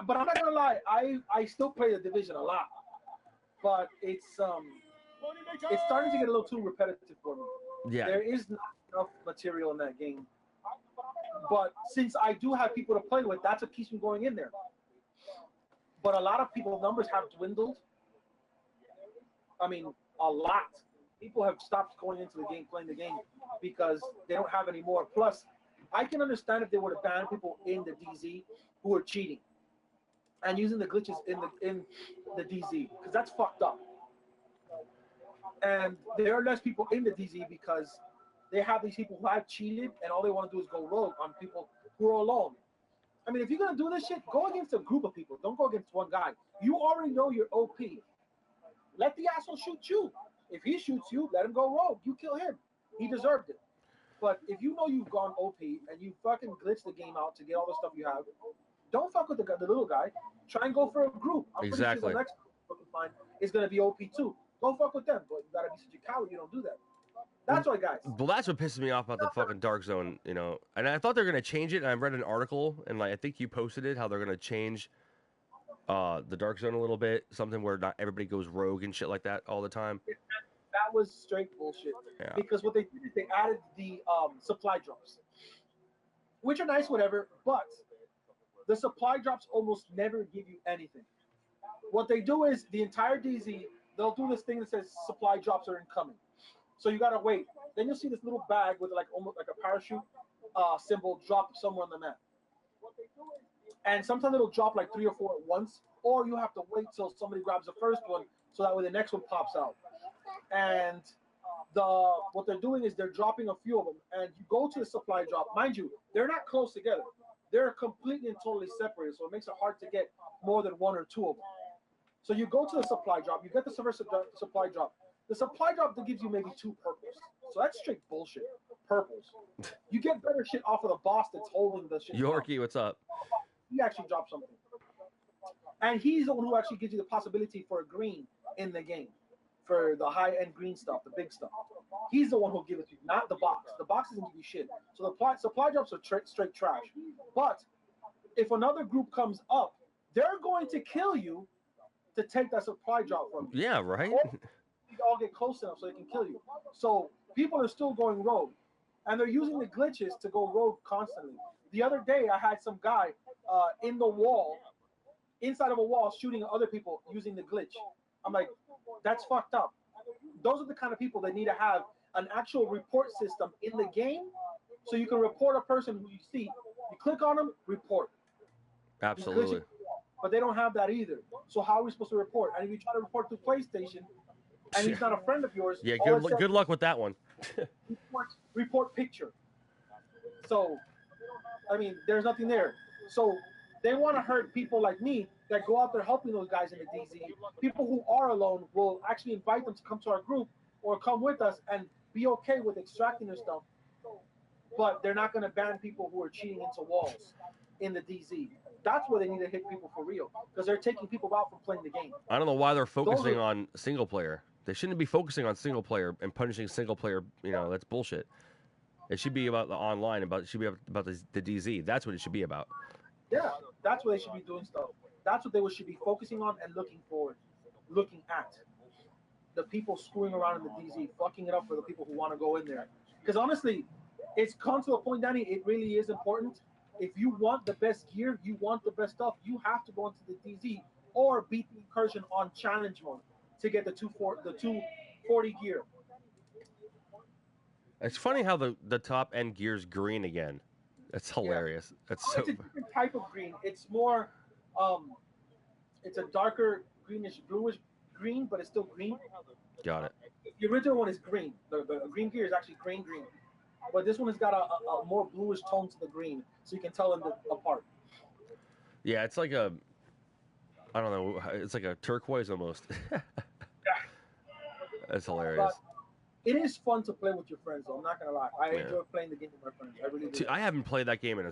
But I'm not gonna lie, I still play the Division a lot, but it's starting to get a little too repetitive for me. Yeah. There is not enough material in that game. But since I do have people to play with, that's what keeps me going in there. But a lot of people's numbers have dwindled. I mean, a lot. People have stopped going into the game, playing the game, because they don't have any more. Plus, I can understand if they were to ban people in the DZ who are cheating and using the glitches in the DZ, because that's fucked up. And there are less people in the DZ because they have these people who have cheated and all they want to do is go rogue on people who are alone. I mean, if you're going to do this shit, go against a group of people. Don't go against one guy. You already know you're OP. Let the asshole shoot you. If he shoots you, let him go rogue. You kill him. He deserved it. But if you know you've gone OP and you fucking glitch the game out to get all the stuff you have, don't fuck with the little guy. Try and go for a group. I'm Exactly. pretty sure the next group you find is going to be OP too. Don't fuck with them. But you got to be such a coward you don't do that. That's right, guys. Well, that's what pisses me off about the fucking Dark Zone, you know. And I thought they were going to change it. And I read an article, and like I think you posted it, how they're going to change the Dark Zone a little bit. Something where not everybody goes rogue and shit like that all the time. That was straight bullshit. Yeah. Because what they did is they added the supply drops, which are nice, whatever, but the supply drops almost never give you anything. What they do is the entire DZ, they'll do this thing that says supply drops are incoming. So you gotta wait. Then you'll see this little bag with like almost like a parachute symbol drop somewhere on the map. And sometimes it'll drop like 3 or 4 at once, or you have to wait till somebody grabs the first one so that way the next one pops out. And what they're doing is they're dropping a few of them, and you go to the supply drop. Mind you, they're not close together. They're completely and totally separated, so it makes it hard to get more than 1 or 2 of them. So you go to the supply drop, you get the supply drop. The supply drop that gives you maybe 2 purples. So that's straight bullshit. Purples. You get better shit off of the boss that's holding the shit. Yorkie, what's up? He actually dropped something. And he's the one who actually gives you the possibility for a green in the game. For the high-end green stuff, the big stuff. He's the one who'll give it to you, not the box. The box doesn't give you shit. So the supply drops are straight trash. But if another group comes up, they're going to kill you to take that supply drop from you. Yeah, right? You all get close enough so they can kill you. So people are still going rogue. And they're using the glitches to go rogue constantly. The other day, I had some guy in the wall, inside of a wall, shooting at other people using the glitch. I'm like, that's fucked up. Those are the kind of people that need to have an actual report system in the game so you can report a person who you see. You click on them, report. Absolutely. But they don't have that either. So how are we supposed to report? And if you try to report to PlayStation and he's not a friend of yours, yeah, good luck with that one. report picture. So, I mean, there's nothing there. So they want to hurt people like me that go out there helping those guys in the DZ. People who are alone will actually invite them to come to our group or come with us and be okay with extracting their stuff. But they're not going to ban people who are cheating into walls in the DZ. That's where they need to hit people for real, because they're taking people out from playing the game. I don't know why they're focusing on single player. They shouldn't be focusing on single player and punishing single player. You know, that's bullshit. It should be about the online, it should be about the DZ. That's what it should be about. Yeah, that's what they should be doing stuff. That's what they should be focusing on and looking at. The people screwing around in the DZ, fucking it up for the people who want to go in there. Because honestly, it's come to a point, Danny, it really is important. If you want the best gear, you want the best stuff, you have to go into the DZ or beat the incursion on challenge mode to get the 240 gear. It's funny how the top end gear's green again. That's hilarious. Yeah. It's a different type of green. It's more, it's a darker greenish, bluish green, but it's still green. Got it. The original one is green. The green gear is actually green. But this one has got a more bluish tone to the green, so you can tell them apart. Yeah, it's like I don't know, it's like a turquoise almost. Yeah. That's hilarious. It is fun to play with your friends, though. I'm not gonna lie. I enjoy playing the game with my friends. I really do. I haven't played that game in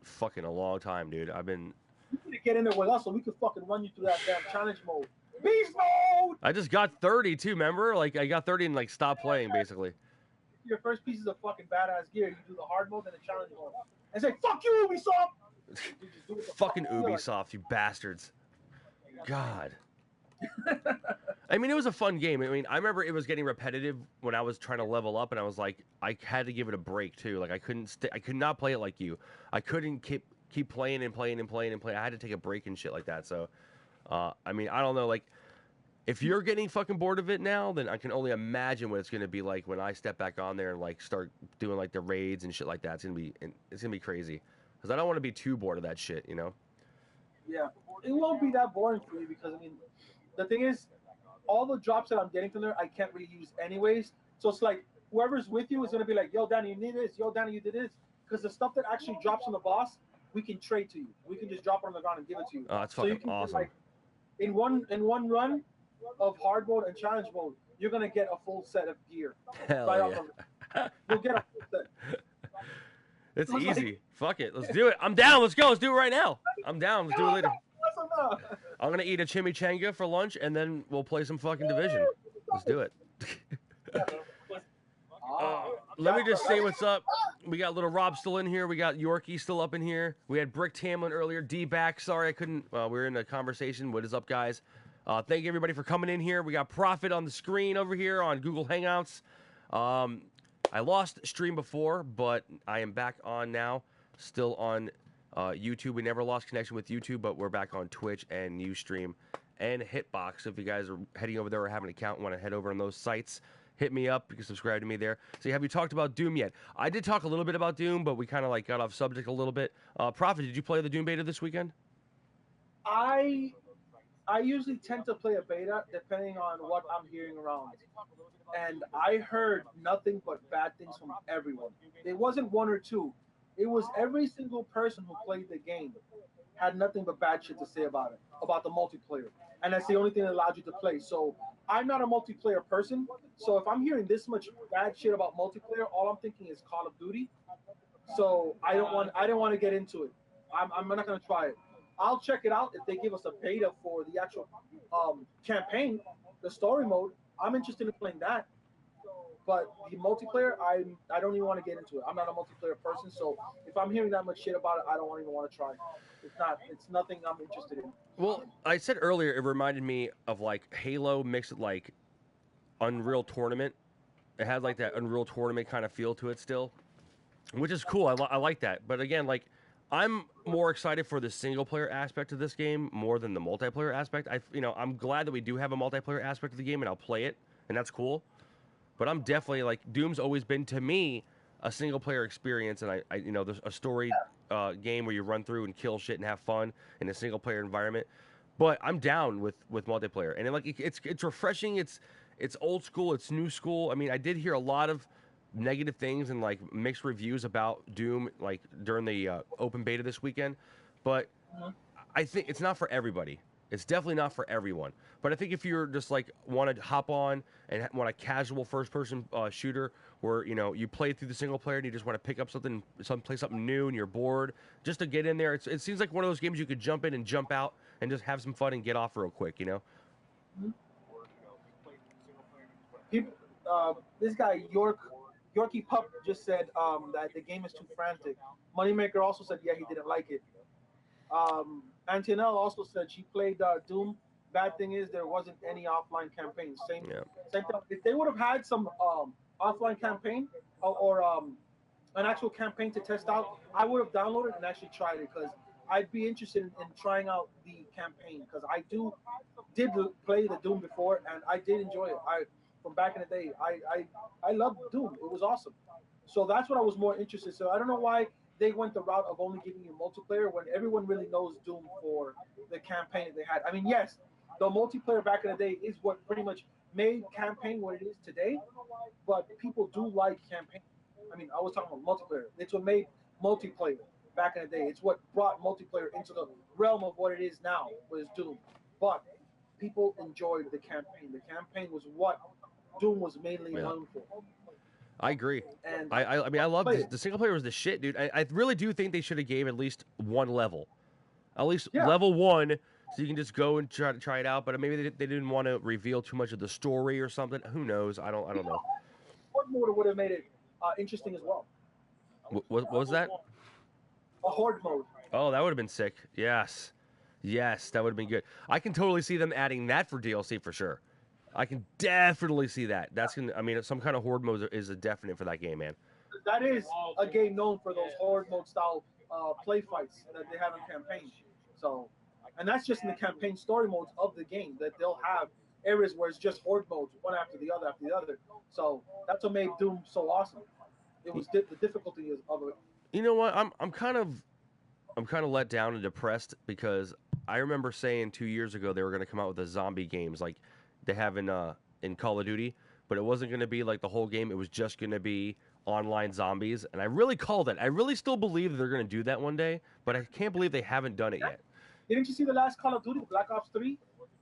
fucking a long time, dude. I've been. You need to get in there with us so we can fucking run you through that damn challenge mode. Beast mode! I just got 30 too, remember? Like, I got 30 and, like, stopped playing, basically. Your first pieces of fucking badass gear, you do the hard mode and the challenge mode. And say, fuck you, Ubisoft! Fucking Ubisoft, you bastards. God. I mean, it was a fun game. I mean, I remember it was getting repetitive when I was trying to level up, and I was like, I had to give it a break, too. Like, I could not play it like you. I couldn't keep playing and playing and playing and playing. I had to take a break and shit like that, so... I mean, I don't know, like, if you're getting fucking bored of it now, then I can only imagine what it's going to be like when I step back on there and, like, start doing, like, the raids and shit like that. It's going to be crazy. Because I don't want to be too bored of that shit, you know? Yeah. It won't be that boring for you because, I mean, the thing is, all the drops that I'm getting from there, I can't really use anyways. So it's like, whoever's with you is going to be like, yo, Danny, you need this. Yo, Danny, you did this. Because the stuff that actually drops on the boss, we can trade to you. We can just drop it on the ground and give it to you. Oh, that's so fucking you can awesome. Like, in one run of hard mode and challenge mode, you're gonna get a full set of gear. Hell yeah. You'll get a full set. It's easy. Fuck it. Let's do it. I'm down. Let's go. Let's do it right now. I'm down. Let's do it later. I'm gonna eat a chimichanga for lunch and then we'll play some fucking Division. Let's do it. Let me just say what's up. We got little Rob still in here. We got Yorkie still up in here. We had Brick Tamlin earlier. D back. Sorry I couldn't. We were in a conversation. What is up, guys? Thank you everybody for coming in here. We got Prophet on the screen over here on Google Hangouts. I lost stream before, but I am back on now. Still on YouTube. We never lost connection with YouTube, but we're back on Twitch and Ustream and Hitbox. So if you guys are heading over there or have an account and want to head over on those sites, hit me up. You can subscribe to me there. So have you talked about Doom yet? I did talk a little bit about Doom, but we kind of like got off subject a little bit. Prophet, did you play the Doom beta this weekend? I usually tend to play a beta depending on what I'm hearing around. And I heard nothing but bad things from everyone. It wasn't one or two. It was every single person who played the game had nothing but bad shit to say about it, about the multiplayer. And that's the only thing that allowed you to play. So I'm not a multiplayer person. So if I'm hearing this much bad shit about multiplayer, all I'm thinking is Call of Duty. So I don't want to get into it. I'm not going to try it. I'll check it out if they give us a beta for the actual campaign, the story mode. I'm interested in playing that. But the multiplayer, I don't even want to get into it. I'm not a multiplayer person, so if I'm hearing that much shit about it, I don't even want to try. It's nothing I'm interested in. Well, I said earlier, it reminded me of like Halo mixed with like Unreal Tournament. It had like that Unreal Tournament kind of feel to it still, which is cool. I like that. But again, like I'm more excited for the single player aspect of this game more than the multiplayer aspect. I'm glad that we do have a multiplayer aspect of the game, and I'll play it, and that's cool. But I'm definitely like Doom's always been to me a single player experience, and I there's a story game where you run through and kill shit and have fun in a single player environment. But I'm down with multiplayer, and it's refreshing. It's old school. It's new school. I mean, I did hear a lot of negative things and like mixed reviews about Doom like during the open beta this weekend, but I think it's not for everybody. It's definitely not for everyone. But I think if you're just like want to hop on and want a casual first-person shooter where you play through the single player and you just want to pick up play something new and you're bored, just to get in there, it seems like one of those games you could jump in and jump out and just have some fun and get off real quick, People, this guy Yorkie Pup just said that the game is too frantic. Moneymaker also said he didn't like it. Antonelle also said she played Doom. Bad thing is there wasn't any offline campaign. Same thing. If they would have had some offline campaign or an actual campaign to test out, I would have downloaded and actually tried it because I'd be interested in trying out the campaign because I did play the Doom before and I did enjoy it. From back in the day, I loved Doom. It was awesome. So that's what I was more interested in. So I don't know why they went the route of only giving you multiplayer when everyone really knows Doom for the campaign that they had. I mean, yes, the multiplayer back in the day is what pretty much made campaign what it is today, but people do like campaign. I mean, I was talking about multiplayer. It's what made multiplayer back in the day. It's what brought multiplayer into the realm of what it is now, was Doom. But people enjoyed the campaign. The campaign was what Doom was mainly known for. I agree. And I mean, I love the single player was the shit, dude. I really do think they should have gave at least one level, at least level 1, so you can just go and try it out. But maybe they didn't want to reveal too much of the story or something. Who knows? I don't know. Horde mode would have made it interesting as well. What was that? A horde mode. Oh, that would have been sick. Yes, that would have been good. I can totally see them adding that for DLC for sure. I can definitely see that. That's gonna. I mean, some kind of horde mode is a definite for that game, man. That is a game known for those horde mode style play fights that they have in campaign. So, and that's just in the campaign story modes of the game that they'll have areas where it's just horde modes, one after the other. So that's what made Doom so awesome. It was the difficulty of it. You know what? I'm kind of let down and depressed because I remember saying 2 years ago they were going to come out with the zombie games like they have in Call of Duty, but it wasn't going to be like the whole game. It was just going to be online zombies, and I really called it. I really still believe they're going to do that one day, but I can't believe they haven't done it yet. Didn't you see the last Call of Duty, Black Ops 3?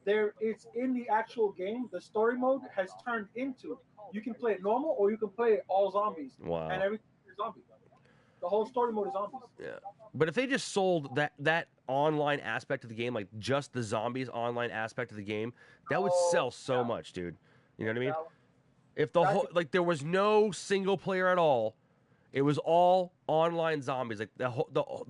It's in the actual game. The story mode has turned into you can play it normal or you can play it all zombies. Wow. And everything is zombies. The whole story mode is zombies. Yeah. But if they just sold that online aspect of the game, like just the zombies online aspect of the game, that would sell so much, dude. You know what I mean? If the whole there was no single player at all, it was all online zombies. Like the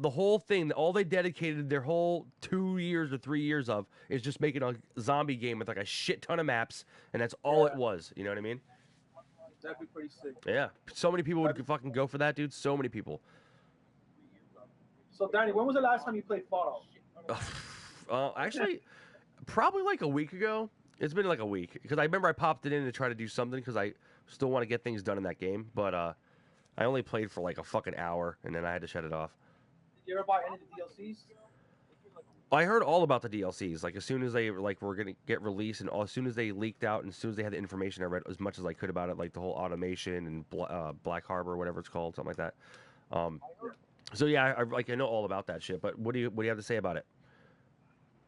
whole thing, all they dedicated their whole 2 years or 3 years of is just making a zombie game with like a shit ton of maps, and that's all it was. You know what I mean? That'd be pretty sick. Yeah, so many people would fucking go for that, dude. So many people. So, Danny, when was the last time you played Fallout? Actually, probably like a week ago. It's been like a week because I remember I popped it in to try to do something because I still want to get things done in that game. But I only played for like a fucking hour and then I had to shut it off. Did you ever buy any of the DLCs? I heard all about the DLCs. Like as soon as they were gonna get released, and as soon as they leaked out, and as soon as they had the information, I read as much as I could about it, like the whole automation and Black Harbor, whatever it's called, something like that. So yeah, I know all about that shit. But what do you have to say about it?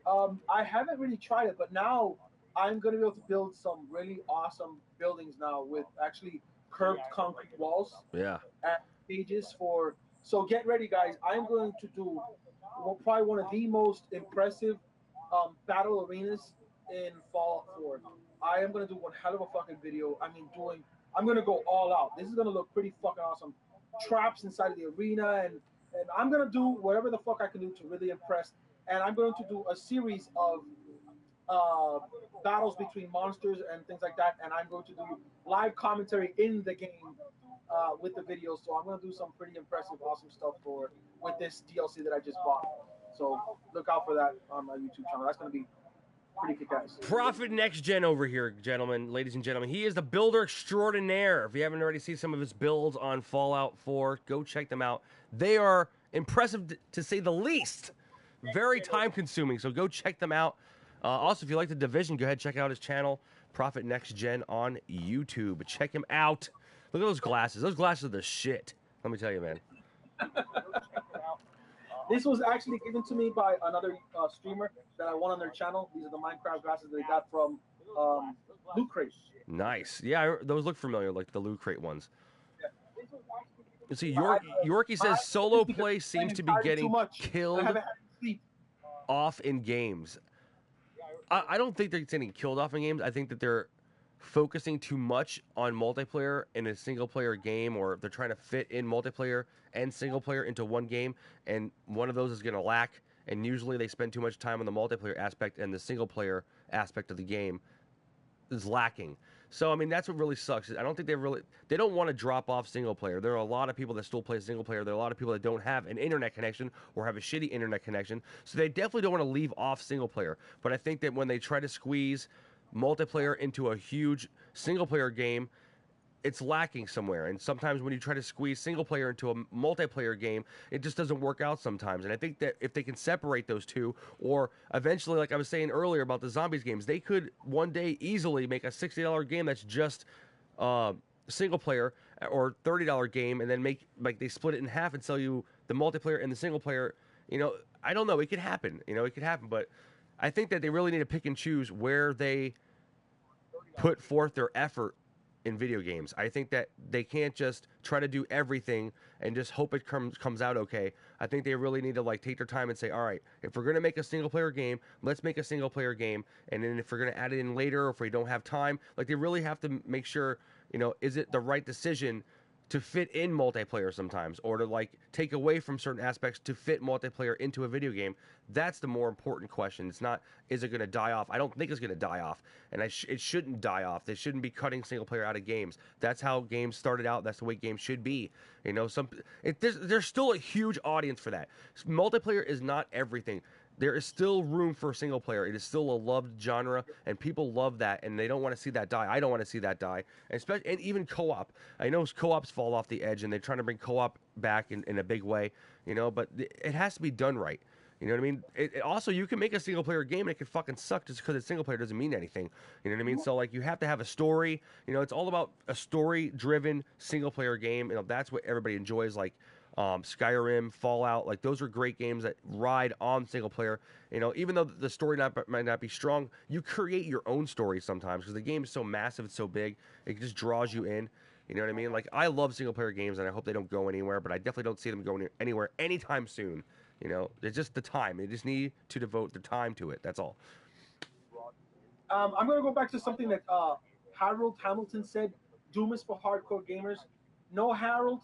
I haven't really tried it, but now I'm gonna be able to build some really awesome buildings now with actually curved concrete walls. Yeah. And stages for. So get ready, guys. I'm going to do probably one of the most impressive battle arenas in Fallout 4. I am going to do one hell of a fucking video. I mean, I'm going to go all out. This is going to look pretty fucking awesome. Traps inside of the arena, and I'm going to do whatever the fuck I can do to really impress. And I'm going to do a series of battles between monsters and things like that. And I'm going to do live commentary in the game with the videos. So I'm going to do some pretty impressive, awesome stuff with this DLC that I just bought. So look out for that on my YouTube channel. That's going to be pretty kick-ass. Prophet Next Gen over here, gentlemen, ladies and gentlemen. He is the builder extraordinaire. If you haven't already seen some of his builds on Fallout 4, go check them out. They are impressive to say the least. Very time-consuming, so go check them out. Also, if you like The Division, go ahead and check out his channel, Prophet Next Gen on YouTube. Check him out. Look at those glasses. Those glasses are the shit. Let me tell you, man. This was actually given to me by another streamer that I won on their channel. These are the Minecraft glasses that they got from Loot Crate. Nice. Yeah, those look familiar, like the Loot Crate ones. You see, Yorkie says solo play seems to be getting killed off in games. I don't think they're getting killed off in games. I think that they're focusing too much on multiplayer in a single player game, or they're trying to fit in multiplayer and single player into one game, and one of those is going to lack, and usually they spend too much time on the multiplayer aspect, and the single player aspect of the game is lacking. So I mean, that's what really sucks. I don't think they don't want to drop off single player. There are a lot of people that still play single player. There are a lot of people that don't have an internet connection or have a shitty internet connection, so they definitely don't want to leave off single player. But I think that when they try to squeeze multiplayer into a huge single player game, it's lacking somewhere. And sometimes when you try to squeeze single player into a multiplayer game, it just doesn't work out sometimes. And I think that if they can separate those two, or eventually, like I was saying earlier about the zombies games, they could one day easily make a $60 game that's just single player, or $30 game, and then make, like, they split it in half and sell you the multiplayer and the single player. You know, I don't know. It could happen. You know, it could happen. But I think that they really need to pick and choose where they put forth their effort in video games. I think that they can't just try to do everything and just hope it comes out okay. I think they really need to like take their time and say, all right, if we're gonna make a single player game, let's make a single player game. And then if we're gonna add it in later, or if we don't have time, like they really have to make sure, is it the right decision to fit in multiplayer sometimes, or to like take away from certain aspects to fit multiplayer into a video game. That's the more important question. It's not, is it going to die off? I don't think it's going to die off, and it shouldn't die off. They shouldn't be cutting single player out of games. That's how games started out. That's the way games should be. There's still a huge audience for that. Multiplayer is not everything. There is still room for single player. It is still a loved genre, and people love that, and they don't want to see that die. I don't want to see that die, and even co-op. I know co-ops fall off the edge, and they're trying to bring co-op back in a big way, but it has to be done right. You know what I mean? Also, you can make a single player game and it can fucking suck just because it's single player doesn't mean anything. You know what I mean? So like you have to have a story. It's all about a story driven single player game. That's what everybody enjoys. Like Skyrim, Fallout, like those are great games that ride on single player. Even though the story might not be strong, you create your own story sometimes because the game is so massive, it's so big, it just draws you in. You know what I mean? Like I love single player games and I hope they don't go anywhere, but I definitely don't see them going anywhere anytime soon. It's just the time. They just need to devote the time to it. That's all. I'm going to go back to something that Harold Hamilton said. Doom is for hardcore gamers. No, Harold,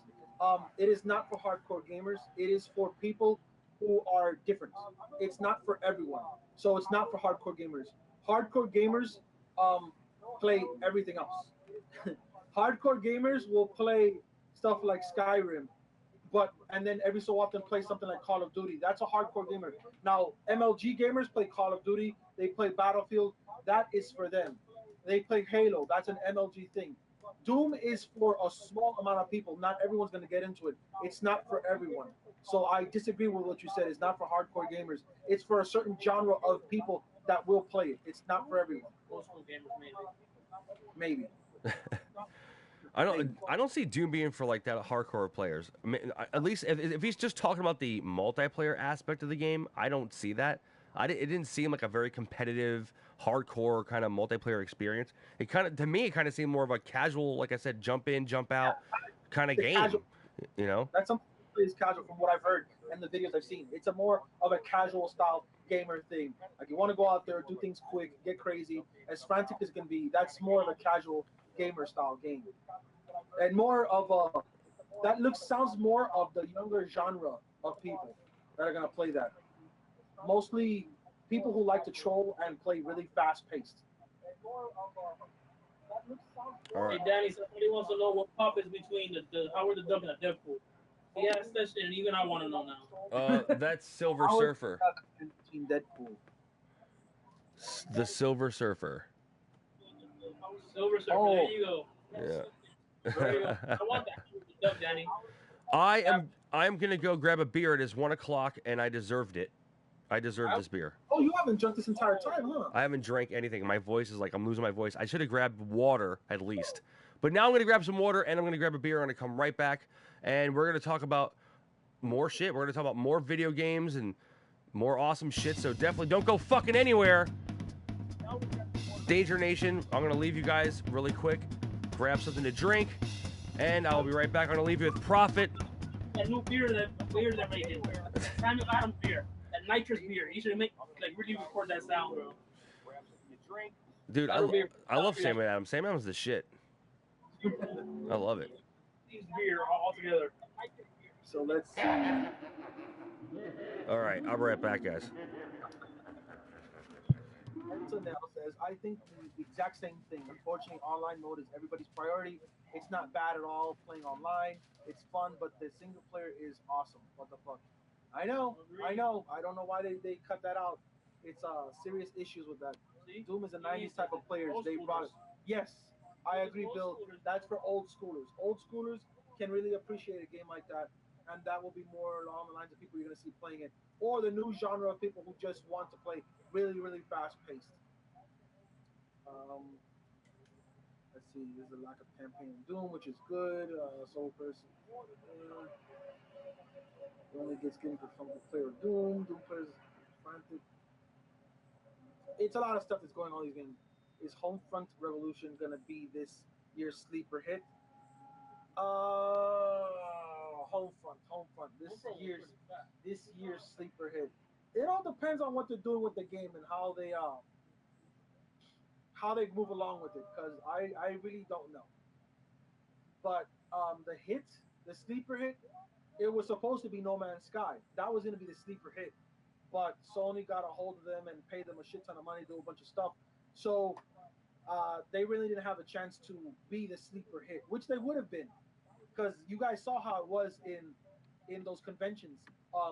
it is not for hardcore gamers. It is for people who are different. It's not for everyone. So it's not for hardcore gamers. Hardcore gamers play everything else. Hardcore gamers will play stuff like Skyrim, and then every so often play something like Call of Duty. That's a hardcore gamer. Now, MLG gamers play Call of Duty. They play Battlefield. That is for them. They play Halo. That's an MLG thing. Doom is for a small amount of people. Not everyone's going to get into it. It's not for everyone. So I disagree with what you said. It's not for hardcore gamers. It's for a certain genre of people that will play it. It's not for everyone. Old school gamers, Maybe. I don't see Doom being for like that hardcore players. I mean, at least if he's just talking about the multiplayer aspect of the game, I don't see that. It didn't seem like a very competitive, hardcore kind of multiplayer experience. To me, it kind of seemed more of a casual, like I said, jump in, jump out kind of game. Casual. That's something that is casual from what I've heard and the videos I've seen. It's a more of a casual style gamer thing. Like you want to go out there, do things quick, get crazy, as frantic as can be. That's more of a casual gamer style game, and more of sounds more of the younger genre of people that are gonna play that. Mostly people who like to troll and play really fast paced. Hey, Danny, somebody wants to know what pop is between the Howard the Duck and the Deadpool. He asked that shit, and even I want to know now. That's Silver Surfer. Between Deadpool. The Silver Surfer. Silver Surfer, Oh. there you go. Yeah. There you go. I want that Howard the Duck, Danny. I'm gonna go grab a beer. It is 1:00, and I deserved it. I deserve this beer. Oh, you haven't drunk this entire time, huh? I haven't drank anything. My voice is like I'm losing my voice. I should have grabbed water at least. But now I'm gonna grab some water and I'm gonna grab a beer. I'm gonna come right back, and we're gonna talk about more shit. We're gonna talk about more video games and more awesome shit. So definitely don't go fucking anywhere. Danger Nation. I'm gonna leave you guys really quick. Grab something to drink, and I'll be right back. I'm gonna leave you with Prophet. That new beer they're making. Samuel Adams beer. That nitrous beer. You should really record that sound, bro. Dude, I love Sam Adams. Sam Adams is the shit. I love it. These beer all together. So let's see. All right, I'll be right back, guys. Now says, I think the exact same thing. Unfortunately, online mode is everybody's priority. It's not bad at all playing online. It's fun, but the single player is awesome. What the fuck? I know. I don't know why they cut that out. It's serious issues with that. Doom is a 90s type of players. They brought it. Yes, I agree, Bill. That's for old schoolers. Old schoolers can really appreciate a game like that, and that will be more along the lines of people you're going to see playing it. Or the new genre of people who just want to play really, really fast-paced. Let's see. There's a lack of campaign in Doom, which is good. Soul Person. Only gets getting from the player of Doom. Doom players frantic. It's a lot of stuff that's going on in these games. Is Homefront Revolution going to be this year sleeper hit. Homefront. This year's sleeper hit. It all depends on what they're doing with the game and how they move along with it. Because I really don't know. But the sleeper hit, it was supposed to be No Man's Sky. That was going to be the sleeper hit. But Sony got a hold of them and paid them a shit ton of money to do a bunch of stuff. So they really didn't have a chance to be the sleeper hit, which they would have been. Because you guys saw how it was in those conventions,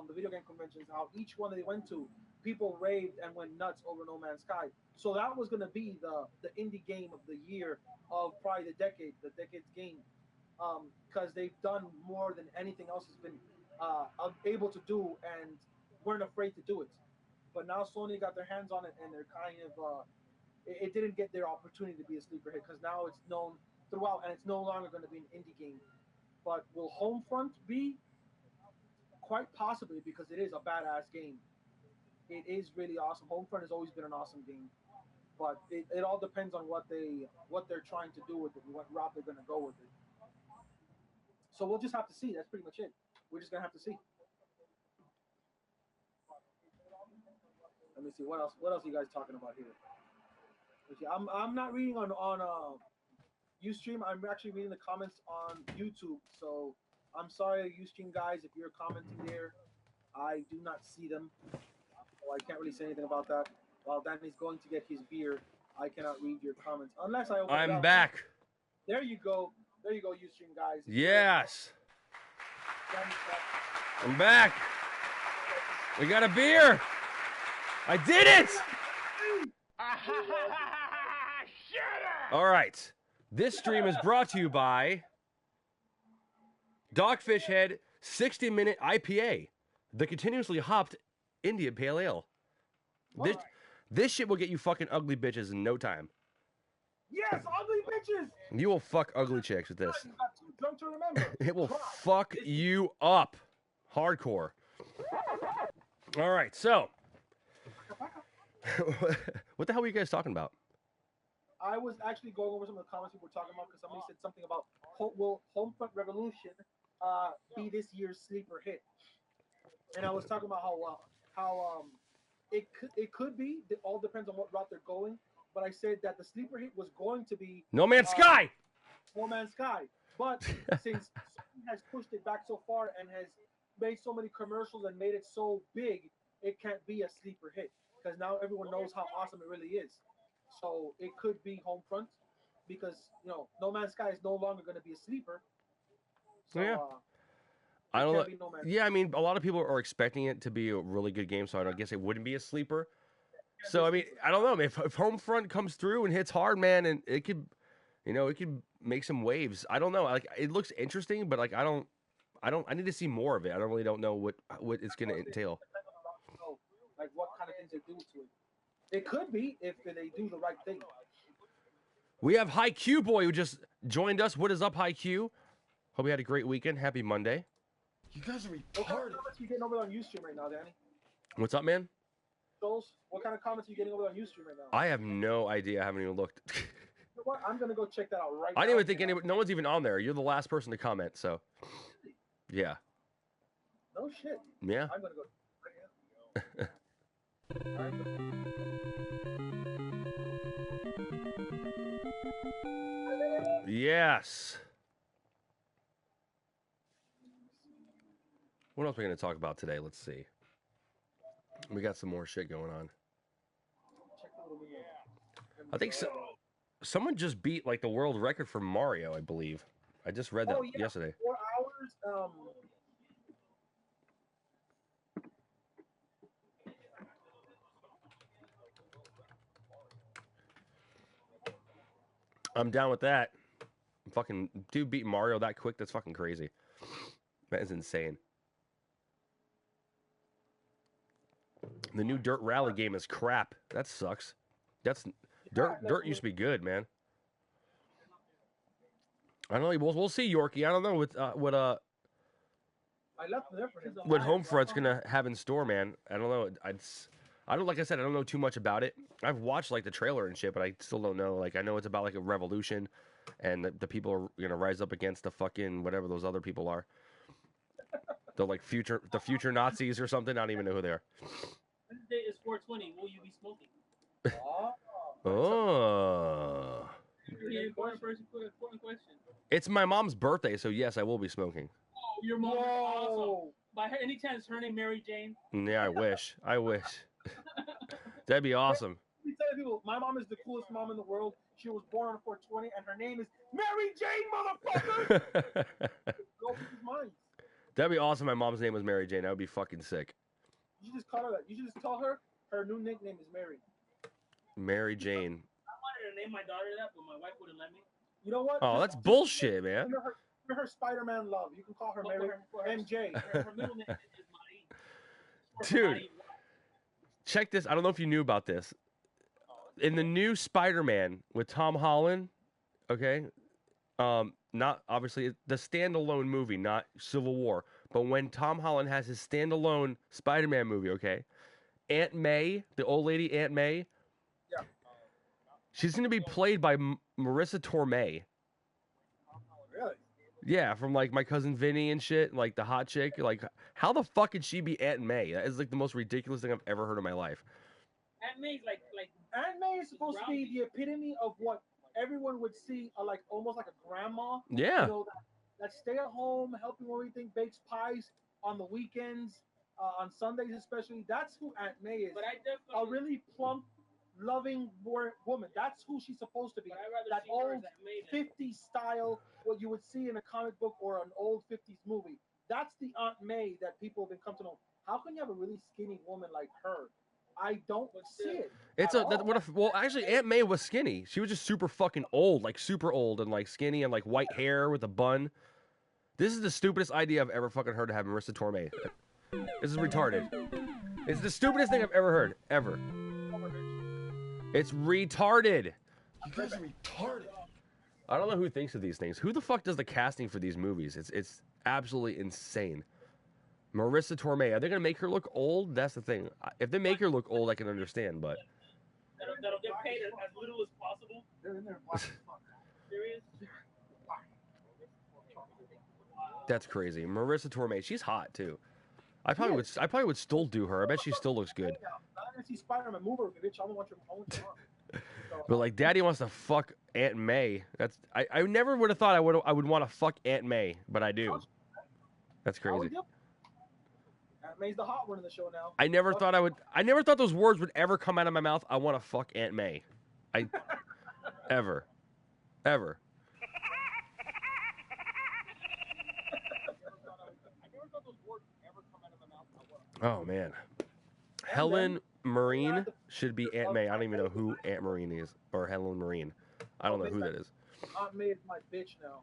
the video game conventions, how each one they went to, people raved and went nuts over No Man's Sky. So that was going to be the indie game of the year of probably the decade's game. Because they've done more than anything else has been able to do and weren't afraid to do it. But now Sony got their hands on it and they're kind of it didn't get their opportunity to be a sleeper hit because now it's known throughout and it's no longer going to be an indie game. But will Homefront be? Quite possibly, because it is a badass game. It is really awesome. Homefront has always been an awesome game, but it all depends on what they're trying to do with it and what route they're going to go with it. So we'll just have to see. That's pretty much it. We're just gonna have to see. Let me see what else. What else are you guys talking about here? I'm not reading on Ustream. I'm actually reading the comments on YouTube. So I'm sorry, Ustream guys, if you're commenting there. I do not see them. So I can't really say anything about that. While Danny's going to get his beer, I cannot read your comments unless I open it up. I'm back. There you go. There you go, Ustream guys. Yes. I'm back. We got a beer. I did it. All right. This stream is brought to you by Dogfish Head 60-minute IPA, the continuously hopped Indian Pale Ale. This shit will get you fucking ugly bitches in no time. Yes, ugly bitches. You will fuck ugly chicks with this. You got too drunk to remember. It will fuck you up. Hardcore. All right, so. What the hell were you guys talking about? I was actually going over some of the comments people were talking about because somebody said something about will Homefront Revolution be this year's sleeper hit? And I was talking about how it could be. It all depends on what route they're going. But I said that the sleeper hit was going to be No Man's Sky. No Man's Sky. But since Sony has pushed it back so far and has made so many commercials and made it so big, it can't be a sleeper hit because now everyone knows how awesome it really is. So it could be Homefront because No Man's Sky is no longer going to be a sleeper. So, yeah. I don't know. Yeah, I mean, a lot of people are expecting it to be a really good game, so I guess it wouldn't be a sleeper. So I mean, I don't know. If Homefront comes through and hits hard, man, and it could, it could make some waves. I don't know. Like, it looks interesting, but like, I need to see more of it. I don't know what it's going to entail. Like what kind of things they do to it. It could be if they do the right thing. We have High Q Boy who just joined us. What is up, High Q? Hope you had a great weekend. Happy Monday. You guys are retarded. What kind of comments are you getting over on Ustream right now, Danny? What's up, man? Jules, what kind of comments are you getting over on Ustream right now? I have no idea. I haven't even looked. You know what? I'm gonna go check that out right now. I didn't even think no one's even on there. You're the last person to comment, so yeah. No shit. Yeah. I'm gonna go right now. Yes. What else are we going to talk about today? Let's see. We got some more shit going on. I think someone just beat like the world record for Mario, I believe. I just read that yesterday. 4 hours. I'm down with that. Fucking dude beat Mario that quick. That's fucking crazy. That is insane. The new Dirt Rally game is crap. That sucks. Dirt used to be good, man. I don't know. We'll see, Yorkie. I don't know what Homefront's gonna have in store, man. I don't know. I don't, like I said, I don't know too much about it. I've watched like the trailer and shit, but I still don't know. Like, I know it's about like a revolution. and the people are gonna rise up against the fucking whatever those other people are. The future Nazis or something. I don't even know who they are. Wednesday is 420. Will you be smoking? Oh. Yeah, important question. It's my mom's birthday, so yes, I will be smoking. Oh, your mom is awesome. By her, any chance, her name Mary Jane? Yeah, I wish. That'd be awesome. Let me tell people, my mom is the coolest mom in the world. She was born on 420, and her name is Mary Jane, motherfucker. Go people's minds. That'd be awesome. My mom's name was Mary Jane. That would be fucking sick. You should just call her that. You should just tell her her new nickname is Mary. Mary Jane. I wanted to name my daughter that, but my wife wouldn't let me. You know what? Oh, that's bullshit, man. You're her Spider-Man love. You can call her Mary MJ. Her middle name is Marie. Dude, check this. I don't know if you knew about this. In the new Spider-Man with Tom Holland, okay, not obviously the standalone movie, not Civil War, but when Tom Holland has his standalone Spider-Man movie, okay, Aunt May, the old lady Aunt May, yeah, she's going to be played by Marissa Tomei. Really? Yeah, from like My Cousin Vinny and shit, like the hot chick. Like, how the fuck could she be Aunt May? That is like the most ridiculous thing I've ever heard in my life. Aunt May's like Aunt May is supposed to be the epitome of what everyone would see, like almost like a grandma. Yeah. You know, that stay at home, helping with everything, bakes pies on the weekends, on Sundays especially. That's who Aunt May is. But I definitely a really plump, loving woman. That's who she's supposed to be. That old 50s style, what you would see in a comic book or an old 50s movie. That's the Aunt May that people have been come to know. How can you have a really skinny woman like her? I don't see it. Well, actually, Aunt May was skinny. She was just super fucking old, like super old and like skinny and like white hair with a bun. This is the stupidest idea I've ever fucking heard to have Marissa Tomei. This is retarded. It's the stupidest thing I've ever heard, ever. It's retarded. You guys are retarded. I don't know who thinks of these things. Who the fuck does the casting for these movies? It's absolutely insane. Marissa Tomei, are they going to make her look old? That's the thing. If they make her look old, I can understand, but... That'll get paid as little as possible. They're in there. Serious? That's crazy. Marissa Tomei, she's hot, too. I probably would still do her. I bet she still looks good. I'm going to see Spider-Man. Move her, bitch. I don't want your But, like, Daddy wants to fuck Aunt May. I never would have thought I would want to fuck Aunt May, but I do. That's crazy. Aunt May's the hot one in the show now. I never thought those words would ever come out of my mouth. I want to fuck Aunt May. Ever. Oh, man. Helen Marine should be Aunt May. I don't even know who Aunt Marine is. Or Helen Marine. I don't know who that is. Aunt May is my bitch now.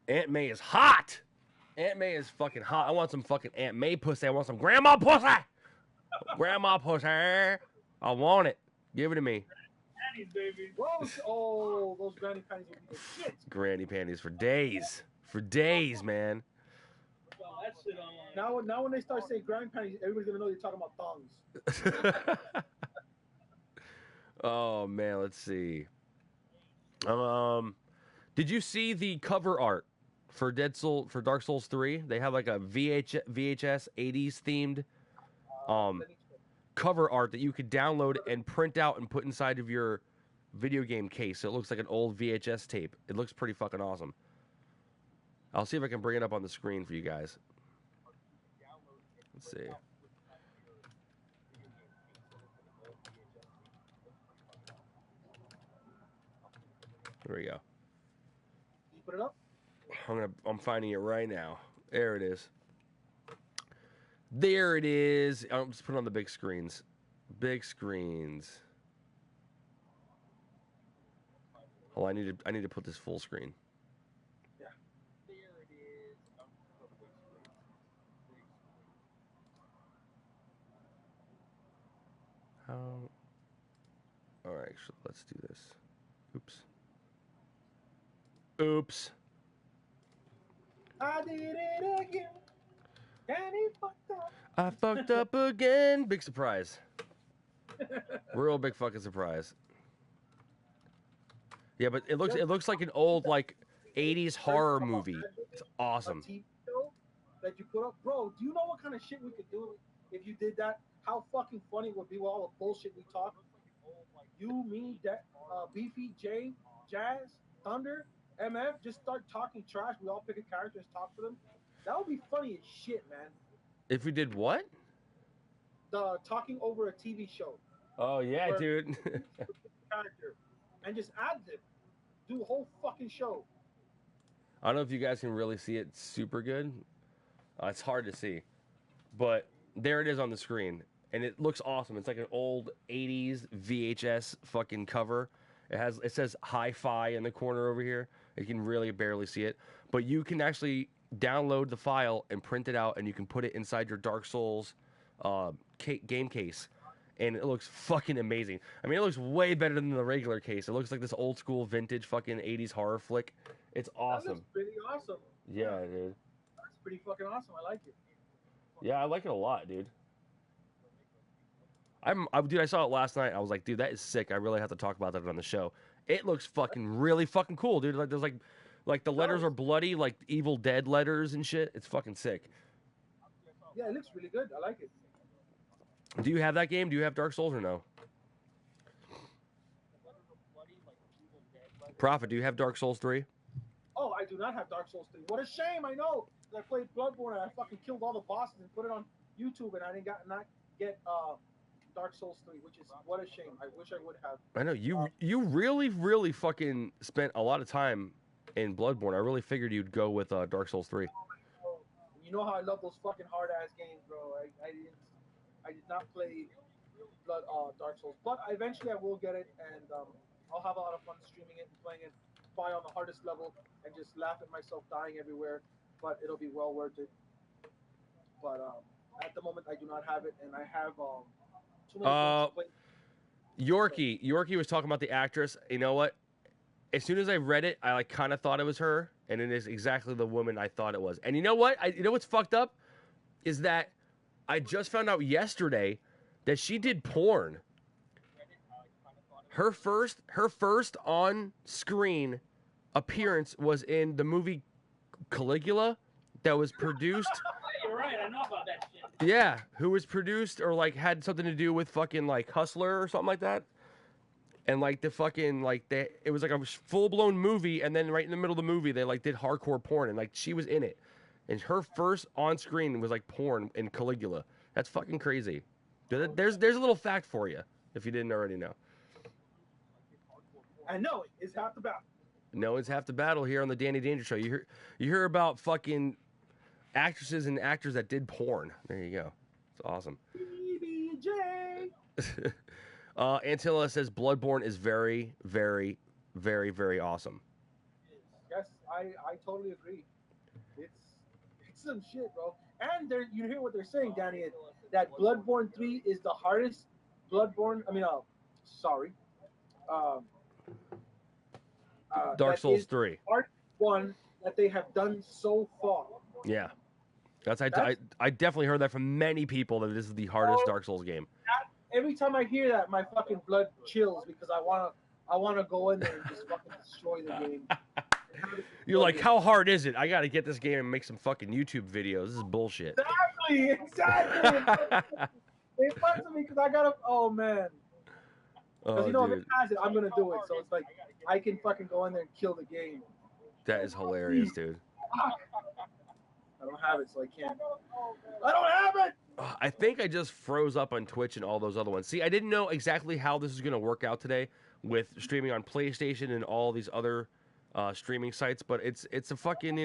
Aunt May is hot! Aunt May is fucking hot. I want some fucking Aunt May pussy. I want some grandma pussy! Grandma pussy! I want it. Give it to me. Panties, baby. Oh, those granny panties would be the shit. Granny panties for days. For days, man. Well, that shit on. Now when they start saying granny panties, everybody's gonna know you're talking about thongs. Oh man, let's see. Did you see the cover art for Dark Souls 3? They have like a VHS 80s themed cover art that you could download and print out and put inside of your video game case. So it looks like an old VHS tape. It looks pretty fucking awesome. I'll see if I can bring it up on the screen for you guys. Let's see. There we go. You put it up? I'm finding it right now. There it is. There it is. I'll just put it on the big screens. Big screens. Oh, I need to put this full screen. Yeah. There it is. How? All right, so let's do this. Oops. I did it again. And he fucked up. I fucked up again. Big surprise. Real big fucking surprise. Yeah, but it looks like an old like 80s horror movie. It's awesome. A TV show that you put up, bro. Do you know what kind of shit we could do if you did that? How fucking funny it would be with all the bullshit we talk. You, me, Beefy, Jay, Jazz, Thunder, MF, just start talking trash. We all pick a character and talk to them. That would be funny as shit, man. If we did what? The talking over a TV show. Oh yeah, dude. Character and just add them. Do a whole fucking show. I don't know if you guys can really see it super good. It's hard to see, but there it is on the screen, and it looks awesome. It's like an old 80s VHS fucking cover. It says hi-fi in the corner over here. You can really barely see it, but you can actually download the file and print it out, and you can put it inside your Dark Souls game case, and it looks fucking amazing. I mean, it looks way better than the regular case. It looks like this old school vintage fucking 80s horror flick. It's awesome. That looks pretty awesome. Yeah, dude. That's pretty fucking awesome. I like it. Yeah, I like it a lot, dude. Dude, I saw it last night. I was like, dude, that is sick. I really have to talk about that on the show. It looks fucking really fucking cool, dude. Like there's like the letters are bloody, like Evil Dead letters and shit. It's fucking sick. Yeah, it looks really good. I like it. Do you have that game? Do you have Dark Souls or no? Prophet, do you have Dark Souls 3? Oh, I do not have Dark Souls 3. What a shame, I know. I played Bloodborne and I fucking killed all the bosses and put it on YouTube and I didn't not get Dark Souls 3, which is what a shame. I wish I would have. I know you really fucking spent a lot of time in Bloodborne. I really figured you'd go with Dark Souls 3. You know how I love those fucking hard ass games, bro. I did not play Dark Souls, but eventually I will get it and I'll have a lot of fun streaming it and playing it, probably on the hardest level and just laugh at myself dying everywhere. But it'll be well worth it. But at the moment I do not have it, and I have too many things to play. Yorkie was talking about the actress. You know what? As soon as I read it, I like kind of thought it was her, and it is exactly the woman I thought it was. And you know what? You know what's fucked up is that I just found out yesterday that she did porn. Her first on-screen appearance was in the movie Caligula that was produced. You're right. I know about that shit. Yeah, who was produced or like had something to do with fucking like Hustler or something like that. And like the fucking it was like a full blown movie, and then right in the middle of the movie they like did hardcore porn, and like she was in it, and her first on screen was like porn in Caligula. That's fucking crazy. There's a little fact for you if you didn't already know. I know it is half the battle. No, it's half the battle here on the Danny Danger Show. You hear about fucking actresses and actors that did porn. There you go. It's awesome. BBJ. Antilla says Bloodborne is very, very, very, very awesome. Yes, I totally agree. It's some shit, bro. And you hear what they're saying, Danny, that Bloodborne 3 is the hardest Bloodborne. I mean, sorry. Dark Souls 3. Hardest one that they have done so far. Yeah. I definitely heard that from many people that this is the hardest Dark Souls game. Every time I hear that, my fucking blood chills because I wanna go in there and just fucking destroy the game. You're like, how hard is it? I got to get this game and make some fucking YouTube videos. This is bullshit. Exactly. They fucked with me because I gotta. Oh man. Because if it has it, I'm gonna do it. So it's like I can fucking go in there and kill the game. That is hilarious, dude. I don't have it, so I can't. I don't have it. I think I just froze up on Twitch and all those other ones. See, I didn't know exactly how this is going to work out today with streaming on PlayStation and all these other streaming sites, but it's a fucking,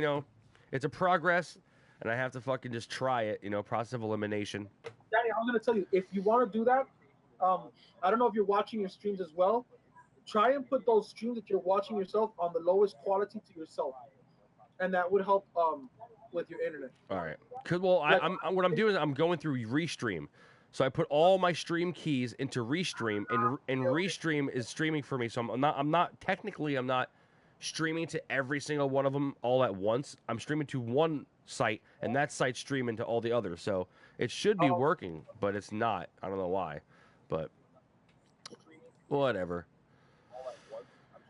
it's a progress, and I have to fucking just try it, process of elimination. Danny, I'm going to tell you, if you want to do that, I don't know if you're watching your streams as well, try and put those streams that you're watching yourself on the lowest quality to yourself, and that would help with your internet. All right. Well, what I'm doing is I'm going through Restream. So I put all my stream keys into Restream, and Restream is streaming for me. So I'm not streaming to every single one of them all at once. I'm streaming to one site, and that site's streaming to all the others. So it should be working, but it's not. I don't know why, but whatever.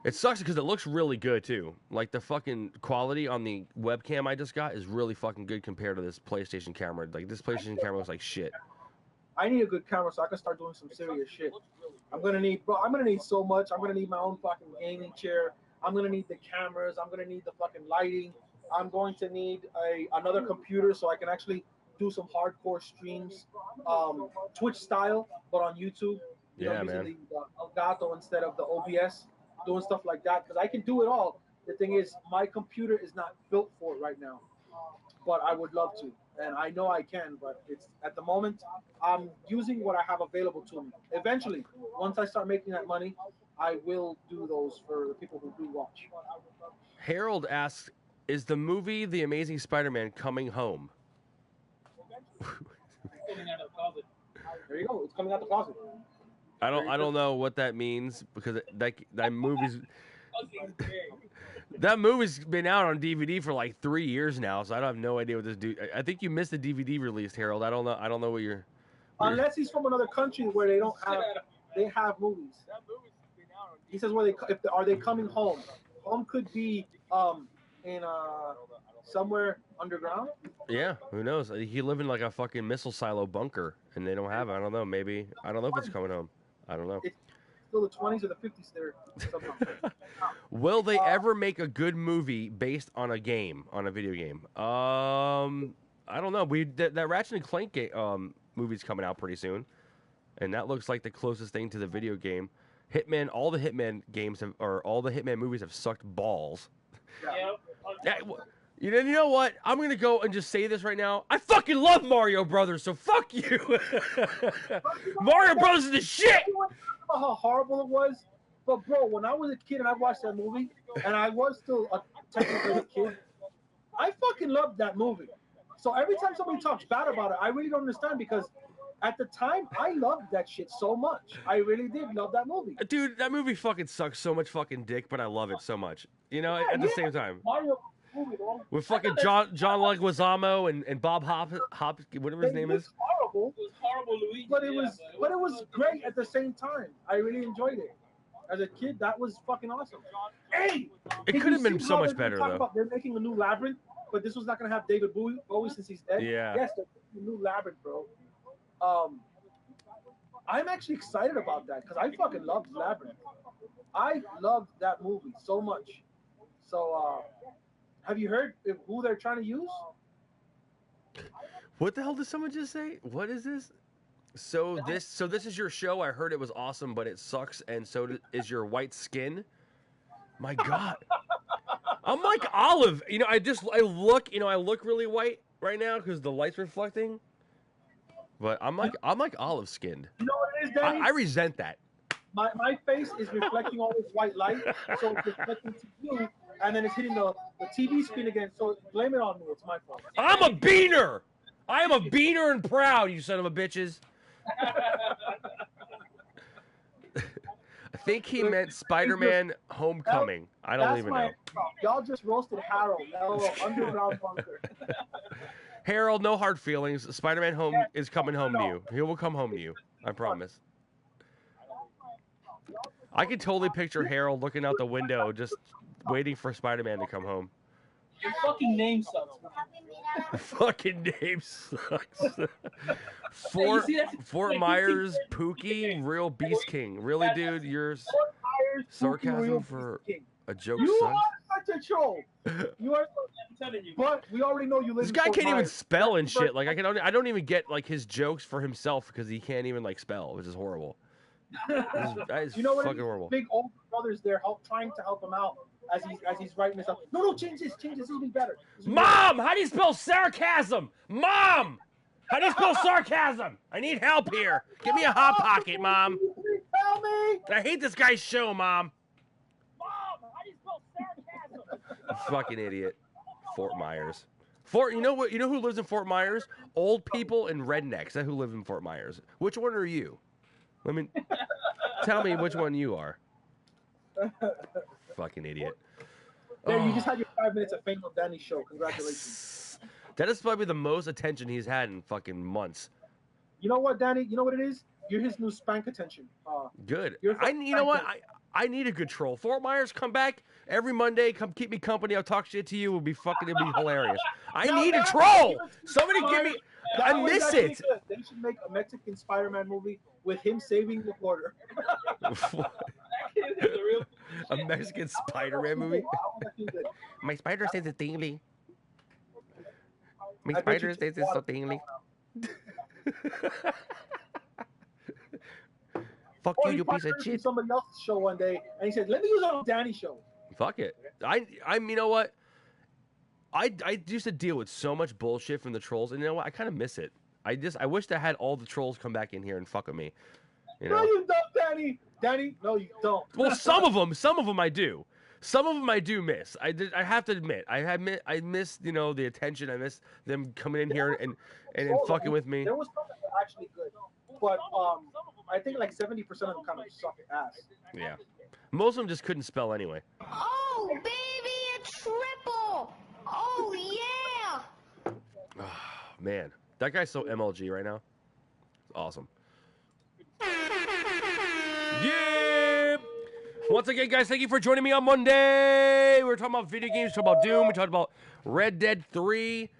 It sucks because it looks really good too. Like the fucking quality on the webcam I just got is really fucking good compared to this PlayStation camera. Like this PlayStation camera looks like shit. I need a good camera so I can start doing some serious shit. I'm gonna need so much. I'm gonna need my own fucking gaming chair. I'm gonna need the cameras. I'm gonna need the fucking lighting. I'm going to need another computer so I can actually do some hardcore streams, Twitch style, but on YouTube. Using the Elgato instead of the OBS, doing stuff like that because I can do it all. The thing is, my computer is not built for it right now, but I would love to. And I know I can, but it's at the moment I'm using what I have available to me. Eventually, once I start making that money, I will do those for the people who do watch. Harold asks, "Is the movie The Amazing Spider-Man coming home?" Coming out of the closet. There you go. It's coming out the closet. I don't know what that means because that movie's that movie's been out on DVD for like 3 years now, so I don't have no idea what this dude. I think you missed the DVD release, Harold. I don't know what you're. Unless he's from another country where they don't have they have movies. He says are they coming home? Home could be in somewhere underground. Yeah, who knows? He lived in like a fucking missile silo bunker, and they don't have it. I don't know. Maybe I don't know if it's coming home. I don't know. It's still the 20s or the 50s there. Will they ever make a good movie based on a game, on a video game? I don't know. That Ratchet and Clank movie's coming out pretty soon, and that looks like the closest thing to the video game. Hitman, all the Hitman games all the Hitman movies have sucked balls. Yeah. You know what? I'm gonna go and just say this right now. I fucking love Mario Brothers, so fuck you. Mario Brothers is the shit. I don't know how horrible it was, but bro, when I was a kid and I watched that movie, and I was still technically a kid, I fucking loved that movie. So every time somebody talks bad about it, I really don't understand because at the time I loved that shit so much. I really did love that movie. Dude, that movie fucking sucks so much fucking dick, but I love it so much. You know, at the same time. Mario movie, bro. With fucking John Leguizamo and Bob Hop, whatever his name is. Horrible. It was horrible, Luigi. But it was great at the same time. I really enjoyed it. As a kid, that was fucking awesome. Hey! It could have been so much better, though. They're making a new Labyrinth, but this was not going to have David Bowie since he's dead. Yeah. Yes, they're making a new Labyrinth, bro. I'm actually excited about that because I fucking loved Labyrinth. I loved that movie so much. So, have you heard who they're trying to use? What the hell did someone just say? What is this? So this is your show. I heard it was awesome, but it sucks, and so is your white skin. My God, I'm like Olive. You know, I look really white right now because the light's reflecting. But I'm like olive skinned. You know what it is, Danny? I resent that. My face is reflecting all this white light, so it's reflecting to you, and then it's hitting the TV screen again. So blame it on me. It's my fault. I'm a beaner. I am a beaner and proud, you son of a bitches. I think he meant Spider-Man Homecoming. I don't even know. Y'all just roasted Harold. Underground bunker. Harold, no hard feelings. Spider-Man is coming home to you. He will come home to you. I promise. I can totally picture Harold looking out the window, just waiting for Spider-Man to come home. Your fucking name sucks. Fucking name sucks. Fort Myers, Pookie, real Beast King. Really, dude, you're sarcasm for a joke. You son. are such a troll. You are. I'm telling you. But we already know you live. This guy can't even spell and shit. Like I don't even get like his jokes for himself because he can't even like spell, which is horrible. That is you know what? Fucking horrible. Big old brothers there trying to help him out as he's writing this up. No, change this. This will be better. Mom, how do you spell sarcasm? Mom, how do you spell sarcasm? I need help here. Give me a hot pocket, Mom. Tell me. I hate this guy's show, Mom. Mom, how do you spell sarcasm? Fucking idiot. Fort Myers. You know what? You know who lives in Fort Myers? Old people and rednecks. That's who live in Fort Myers. Which one are you? Tell me which one you are. Fucking idiot. There, you just had your 5 minutes of fame on Danny's show. Congratulations. That is probably the most attention he's had in fucking months. You know what, Danny? You know what it is? You're his new spank attention. Good. You know what? I need a good troll. Fort Myers, come back every Monday. Come keep me company. I'll talk shit to you. It'll be hilarious. I need a troll. Somebody give me. I miss it. Good. They should make a Mexican Spider-Man movie with him saving the border. A Mexican Spider-Man movie. My spider says it's tingly. My spider says it's so tingly. Fuck you piece of shit. Somebody else's show one day, and he said, "Let me use it on Danny's show." Fuck it. You know what? I used to deal with so much bullshit from the trolls, and you know what? I kind of miss it. I wish I had all the trolls come back in here and fuck with me. You know? No, you don't, Danny. Danny, no, you don't. Well, some of them I do. Some of them I do miss. I have to admit, I miss the attention. I miss them coming in here and fucking with me. There was some that were actually good, but I think like 70% of them kind of suck ass. Yeah, most of them just couldn't spell anyway. Oh, baby, a triple! Oh yeah! Man, that guy's so MLG right now. It's awesome. Yeah. Once again, guys, thank you for joining me on Monday. We were talking about video games, we talked about Doom, we talked about Red Dead 3,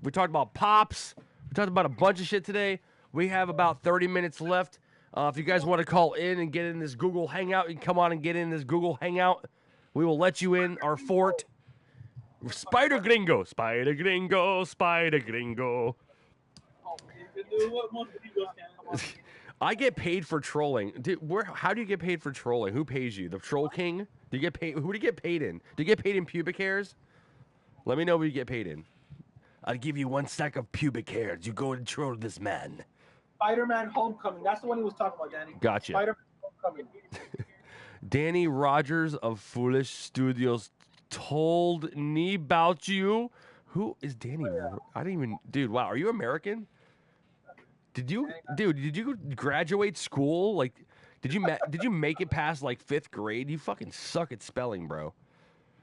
we talked about Pops, we talked about a bunch of shit today. We have about 30 minutes left. If you guys want to call in and get in this Google Hangout, you can come on and get in this Google Hangout. We will let you in our fort. Spider Gringo, Spider Gringo, Spider Gringo. I get paid for trolling. Dude, how do you get paid for trolling? Who pays you? The Troll King? Do you get paid? Who do you get paid in? Do you get paid in pubic hairs? Let me know what you get paid in. I'll give you 1 stack of pubic hairs. You go and troll this man. Spider-Man Homecoming. That's the one he was talking about, Danny. Gotcha. Spider-Man Homecoming. Danny Rogers of Foolish Studios told me about you. Who is Danny? I didn't even... Dude, wow. Are you American? Did you graduate school? Like, did you make it past like 5th grade? You fucking suck at spelling, bro.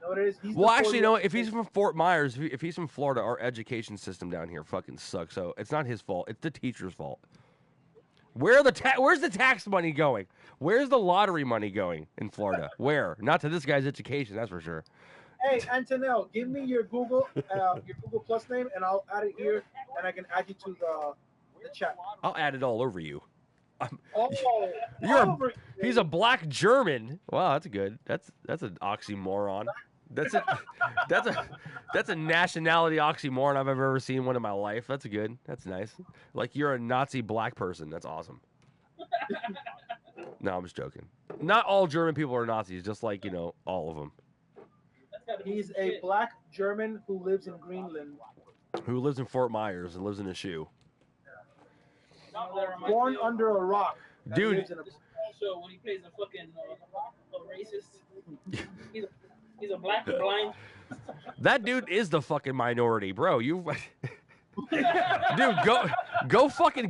No, it is. Well, actually, no. If he's from Fort Myers, if he's from Florida, our education system down here fucking sucks. So it's not his fault. It's the teacher's fault. Where's the tax money going? Where's the lottery money going in Florida? Where? Not to this guy's education, that's for sure. Hey, Antonell, give me your Google Plus name, and I'll add it here, and I can add you to the chat. I'll add it all over you. Oh, He's a black German. Wow, that's good. That's an oxymoron. That's a nationality oxymoron I've ever seen one in my life. That's good. That's nice. Like you're a Nazi black person. That's awesome. No, I'm just joking. Not all German people are Nazis, just like, all of them. He's a black German who lives in Greenland. Who lives in Fort Myers and lives in a shoe. Born under a rock. Dude. So when he plays a fucking a racist, he's a black and blind. That dude is the fucking minority, bro. Dude,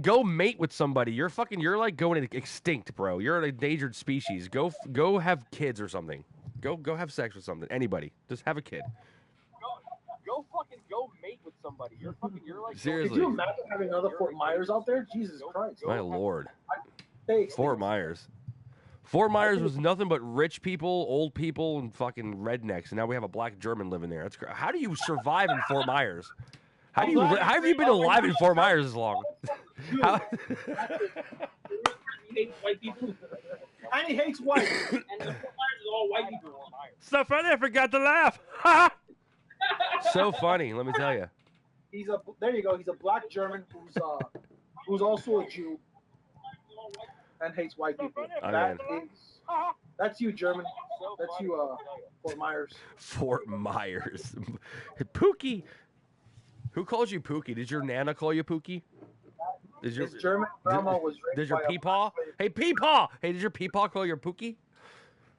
go mate with somebody. You're like going extinct, bro. You're an endangered species. Go have kids or something. Go have sex with something. Anybody. Just have a kid. Go mate with somebody. You're like seriously. Could you imagine having another Fort Myers out there? Jesus Christ. My lord. Hey, Fort Myers. Fort Myers was nothing but rich people, old people, and fucking rednecks. And now we have a black German living there. That's great. How do you survive in Fort Myers? How have you been alive in Fort Myers this long? He hates white people. And he hates white. And the Fort Myers is all white people. So funny, I forgot to laugh. So funny, let me tell you. There you go. He's a black German who's also a Jew and hates white people. That's you, German. That's you, Fort Myers. Fort Myers. Pookie. Who calls you Pookie? Did your Nana call you Pookie? His German grandma was raped Did your by Peepaw? Hey, Peepaw! Hey, did your Peepaw call your Pookie?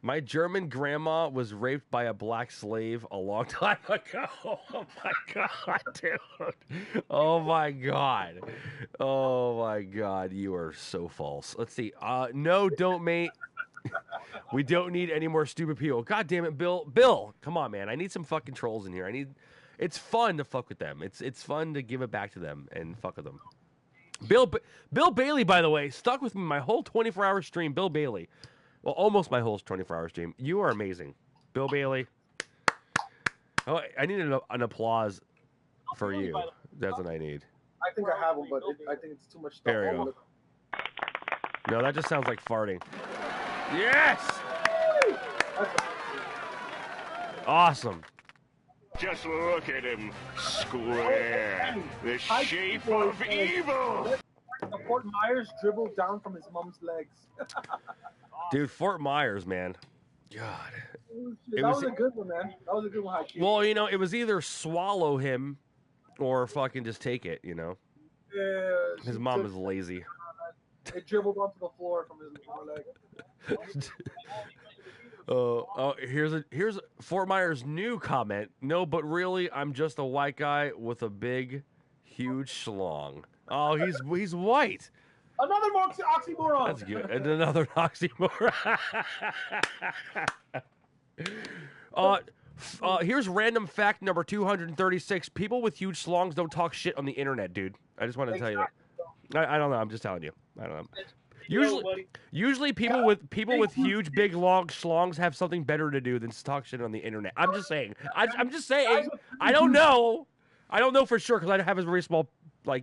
My German grandma was raped by a black slave a long time ago. Oh my god, dude. Oh my god. Oh my god, you are so false. Let's see. No, don't mate. We don't need any more stupid people. God damn it, Bill. Bill, come on, man. I need some fucking trolls in here. It's fun to fuck with them. It's fun to give it back to them and fuck with them. Bill Bailey, by the way, stuck with me my whole 24-hour stream. Bill Bailey. Well, almost my whole 24-hour stream. You are amazing. Bill Bailey. Oh, I need an applause for you. That's what I need. I think I have one, but I think it's too much stuff. There you go. No, that just sounds like farting. Yes! Awesome. Just look at him. Square. The shape of evil. Fort Myers dribbled down from his mom's legs. Dude, Fort Myers, man. God. That was a good one, man. That was a good one. Housekeep. Well, you know, it was either swallow him or fucking just take it, you know? Yeah, his mom is lazy. It dribbled onto the floor from his lower leg. Here's Fort Myers' new comment. No, but really, I'm just a white guy with a big, huge schlong. Oh, he's white. Another oxymoron. That's good. And another oxymoron. Here's random fact number 236. People with huge schlongs don't talk shit on the internet, dude. I just want to tell you that. I don't know. I'm just telling you. I don't know. Usually people with huge, big, long schlongs have something better to do than to talk shit on the internet. I'm just saying. I'm just saying. I don't know. I don't know for sure because I have a very small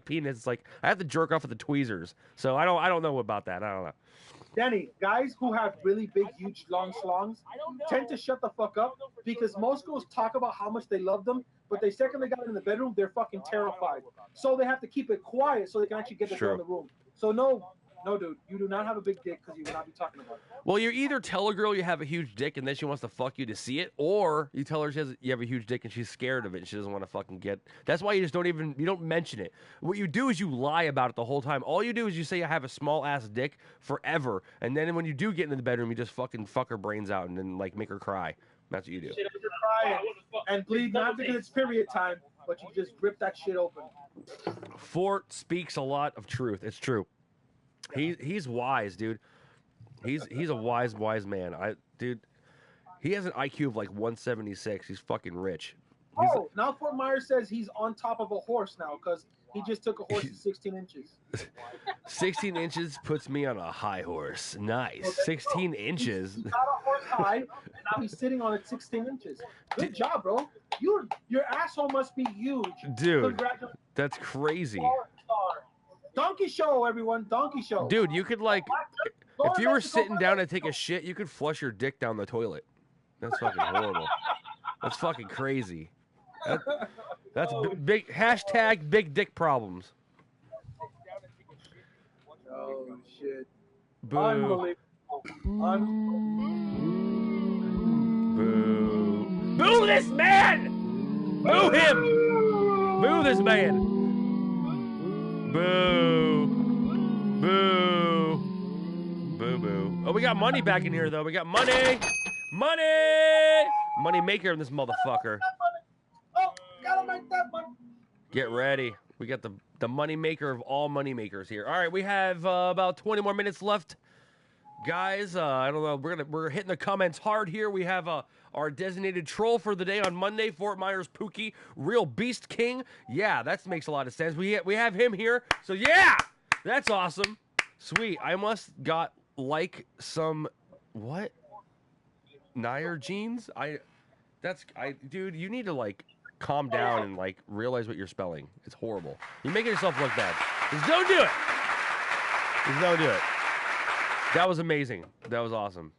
penis. It's like I have to jerk off with the tweezers, so I don't know about that. I don't know. Danny, guys who have really big, huge, long schlongs tend to shut the fuck up because most girls talk about how much they love them, but the second they got in the bedroom, they're fucking terrified. So they have to keep it quiet so they can actually get the girl in the room. So no, dude, you do not have a big dick because you will not be talking about it. Well, you either tell a girl you have a huge dick and then she wants to fuck you to see it, or you tell her you have a huge dick and she's scared of it and she doesn't want to fucking get. That's why you just don't mention it. What you do is you lie about it the whole time. All you do is you say I have a small ass dick forever, and then when you do get into the bedroom, you just fucking fuck her brains out and then make her cry. That's what you do. Cry and bleed not because it's period time, but you just rip that shit open. Fort speaks a lot of truth. It's true. He's wise, dude. He's a wise man. Dude, he has an IQ of like 176. He's fucking rich. Now Fort Myers says he's on top of a horse now because he just took a horse to 16 inches. 16 inches puts me on a high horse. Nice. Okay, 16 inches. He got a horse high, and now he's sitting on it 16 inches. Good job, bro. Your asshole must be huge. Dude, that's crazy. Donkey show, everyone. Donkey show. Dude, you could if you were sitting down to take a shit, you could flush your dick down the toilet. That's fucking horrible. That's fucking crazy. That's big hashtag big dick problems. Oh shit. Boo. Unbelievable. Boo. Boo this man! Boo him! Boo this man! Boo. Boo. Boo boo. Oh, we got money back in here though. We got money! Money! Money maker in this motherfucker. Oh, gotta make that money. Get ready. We got the money maker of all money makers here. All right, we have about 20 more minutes left, guys. I don't know. We're hitting the comments hard here. We have our designated troll for the day on Monday, Fort Myers Pookie, Real Beast King. Yeah, that makes a lot of sense. We have him here. So yeah, that's awesome. Sweet. I must got some what? Nair jeans? Dude, you need to calm down and realize what you're spelling. It's horrible. You're making yourself look bad. Just don't do it. Just don't do it. That was amazing. That was awesome.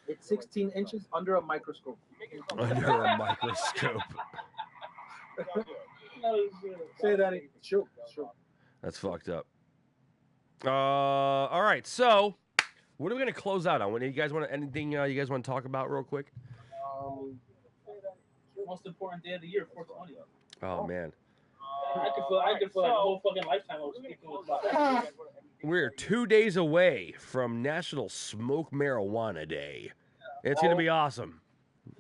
It's 16 inches under a microscope. Under a microscope. Say that. Sure. That's fucked up. All right. So, what are we gonna close out on? You guys want anything? You guys want to talk about real quick? Most important day of the year, 420. Oh man. I could feel like the whole fucking lifetime I was speaking about. We're 2 days away from National Smoke Marijuana Day. It's gonna be awesome.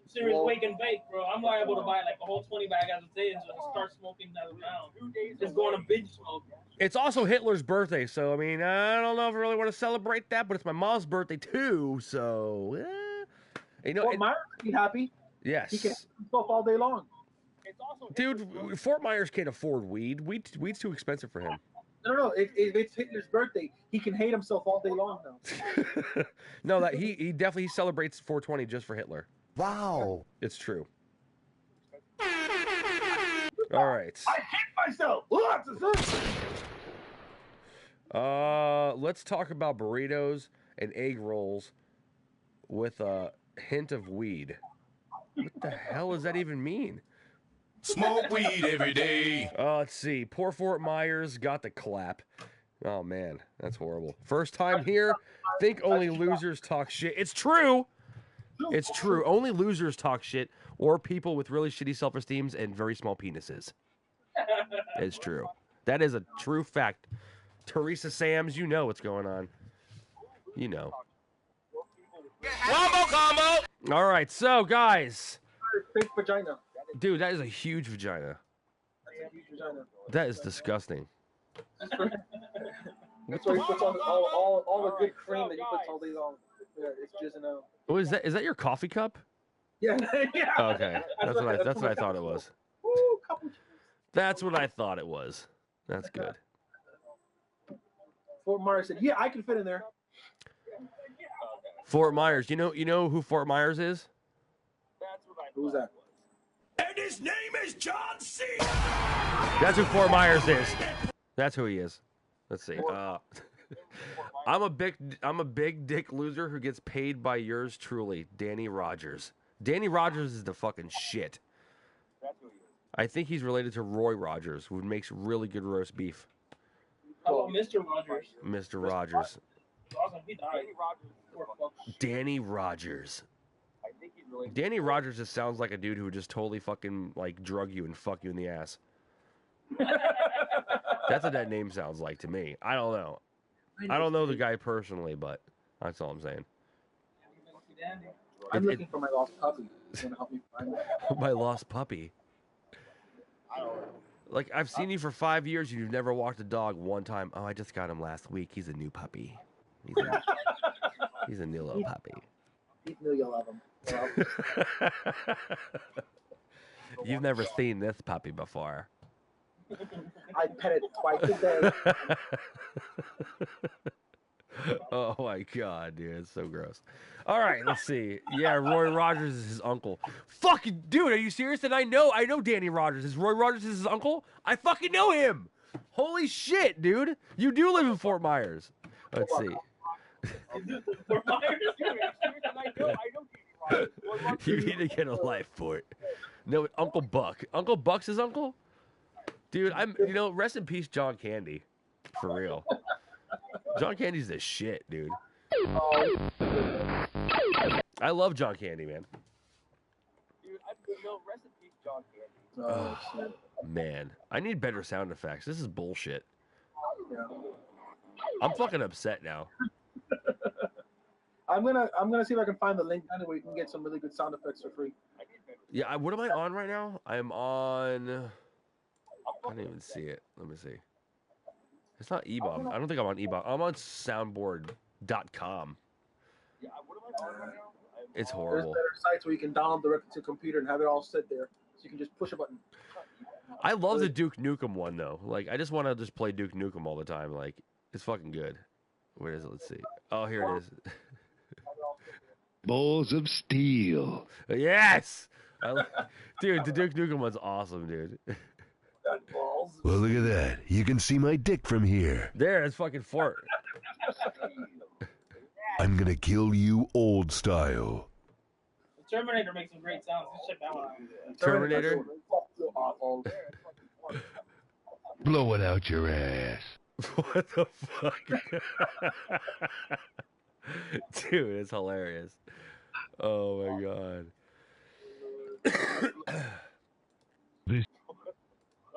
Serious wake and bake, bro. I'm liable to buy a whole 20 bag as a day and start smoking that around. Just going to binge smoke. It's also Hitler's birthday, so I mean, I don't know if I really want to celebrate that, but it's my mom's birthday too, so Fort Myers be happy. Yes. He can himself all day long. Dude, Fort Myers can't afford weed. Weed's too expensive for him. No. If it's Hitler's birthday, he can hate himself all day long now. No, that he definitely celebrates 420 just for Hitler. Wow. It's true. All right. I hate myself. Look. Let's talk about burritos and egg rolls with a hint of weed. What the hell does that even mean? Smoke weed every day. Let's see. Poor Fort Myers got the clap. Oh, man. That's horrible. First time here. Think only losers talk shit. It's true. It's true. Only losers talk shit or people with really shitty self-esteems and very small penises. It's true. That is a true fact. Teresa Sams, you know what's going on. You know. Wombo combo. All right, so, guys. Fake vagina. Dude, that is a huge vagina. That's a huge vagina. That is disgusting. That's why he puts on all the good cream that he puts all day long. Yeah, it's jizzing out. What is that? Is that your coffee cup? Yeah, yeah. Okay, that's what I thought it was. Woo, couple. That's what I thought it was. That's good. Fort Myers said, "Yeah, I can fit in there." Fort Myers. You know who Fort Myers is? Who's that? And his name is John C. That's who Fort Myers is. That's who he is. Let's see. I'm a big dick loser who gets paid by yours truly, Danny Rogers. Danny Rogers is the fucking shit. I think he's related to Roy Rogers, who makes really good roast beef. How about Mr. Rogers? Mr. Rogers. Awesome. He died. Danny Rogers. Danny Rogers just sounds like a dude who would just totally fucking like drug you and fuck you in the ass. That's what that name sounds like to me. I don't know. I don't know the guy personally, but that's all I'm saying. I'm looking for my lost puppy. You want to help me find it? My lost puppy. Like, I've seen you for 5 years and you've never walked a dog one time. Oh, I just got him last week. He's a new puppy. He's a new little puppy. He knew you love him. Well, You've never seen this puppy before. I pet it twice a day. Oh my god, dude, it's so gross. All right, let's see. Yeah, Roy Rogers is his uncle. Fucking dude, are you serious? And I know Danny Rogers. Is Roy Rogers his uncle? I fucking know him. Holy shit, dude. You do live in Fort Myers. Let's see. You need to get a life for it. No, Uncle Buck. Uncle Buck's his uncle? Dude, rest in peace, John Candy. For real. John Candy's the shit, dude. I love John Candy, man. Dude, rest in peace, John Candy. Oh, shit. Man, I need better sound effects. This is bullshit. Yeah. I'm fucking upset now. I'm gonna see if I can find the link down where you can get some really good sound effects for free. Yeah, what am I on right now? I'm on... I don't even see it. Let me see. It's not eBomb. I don't think I'm on eBomb. I'm on soundboard.com. Yeah, what am I on right now? It's There's horrible. better sites where you can download directly to a computer and have it all sit there, so you can just push a button. I love the Duke Nukem one, though. Like, I just want to just play Duke Nukem all the time. Like, it's fucking good. Where is it? Let's see. Oh, here it is. Balls of steel. Yes! Dude, the Duke Nukem one's awesome, dude. Balls. Well, look at that. You can see my dick from here. There, it's fucking Fort. I'm gonna kill you old style. The Terminator makes some great sounds. Let's check that one out. Terminator? Blow it out your ass. What the fuck? Dude, it's hilarious. Oh my god.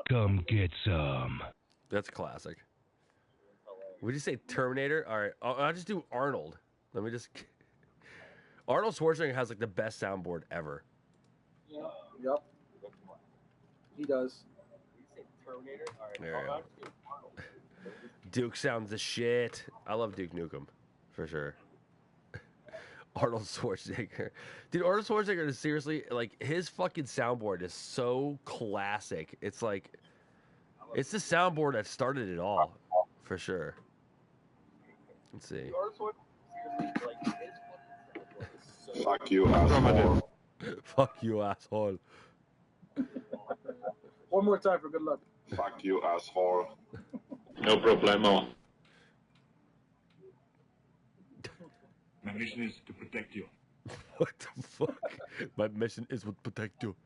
Come get some. That's classic. Would you say Terminator? All right, I'll just do Arnold. Let me just... Arnold Schwarzenegger has like the best soundboard ever. Yep. He does. There you go. Duke sounds the shit. I love Duke Nukem, for sure. Arnold Schwarzenegger. Dude, Arnold Schwarzenegger is seriously, like, his fucking soundboard is so classic. It's like, it's the soundboard that started it all. For sure. Let's see. Fuck you, asshole. Fuck you, asshole. One more time for good luck. Fuck you, asshole. No problemo. My mission is to protect you. What the fuck? My mission is to protect you.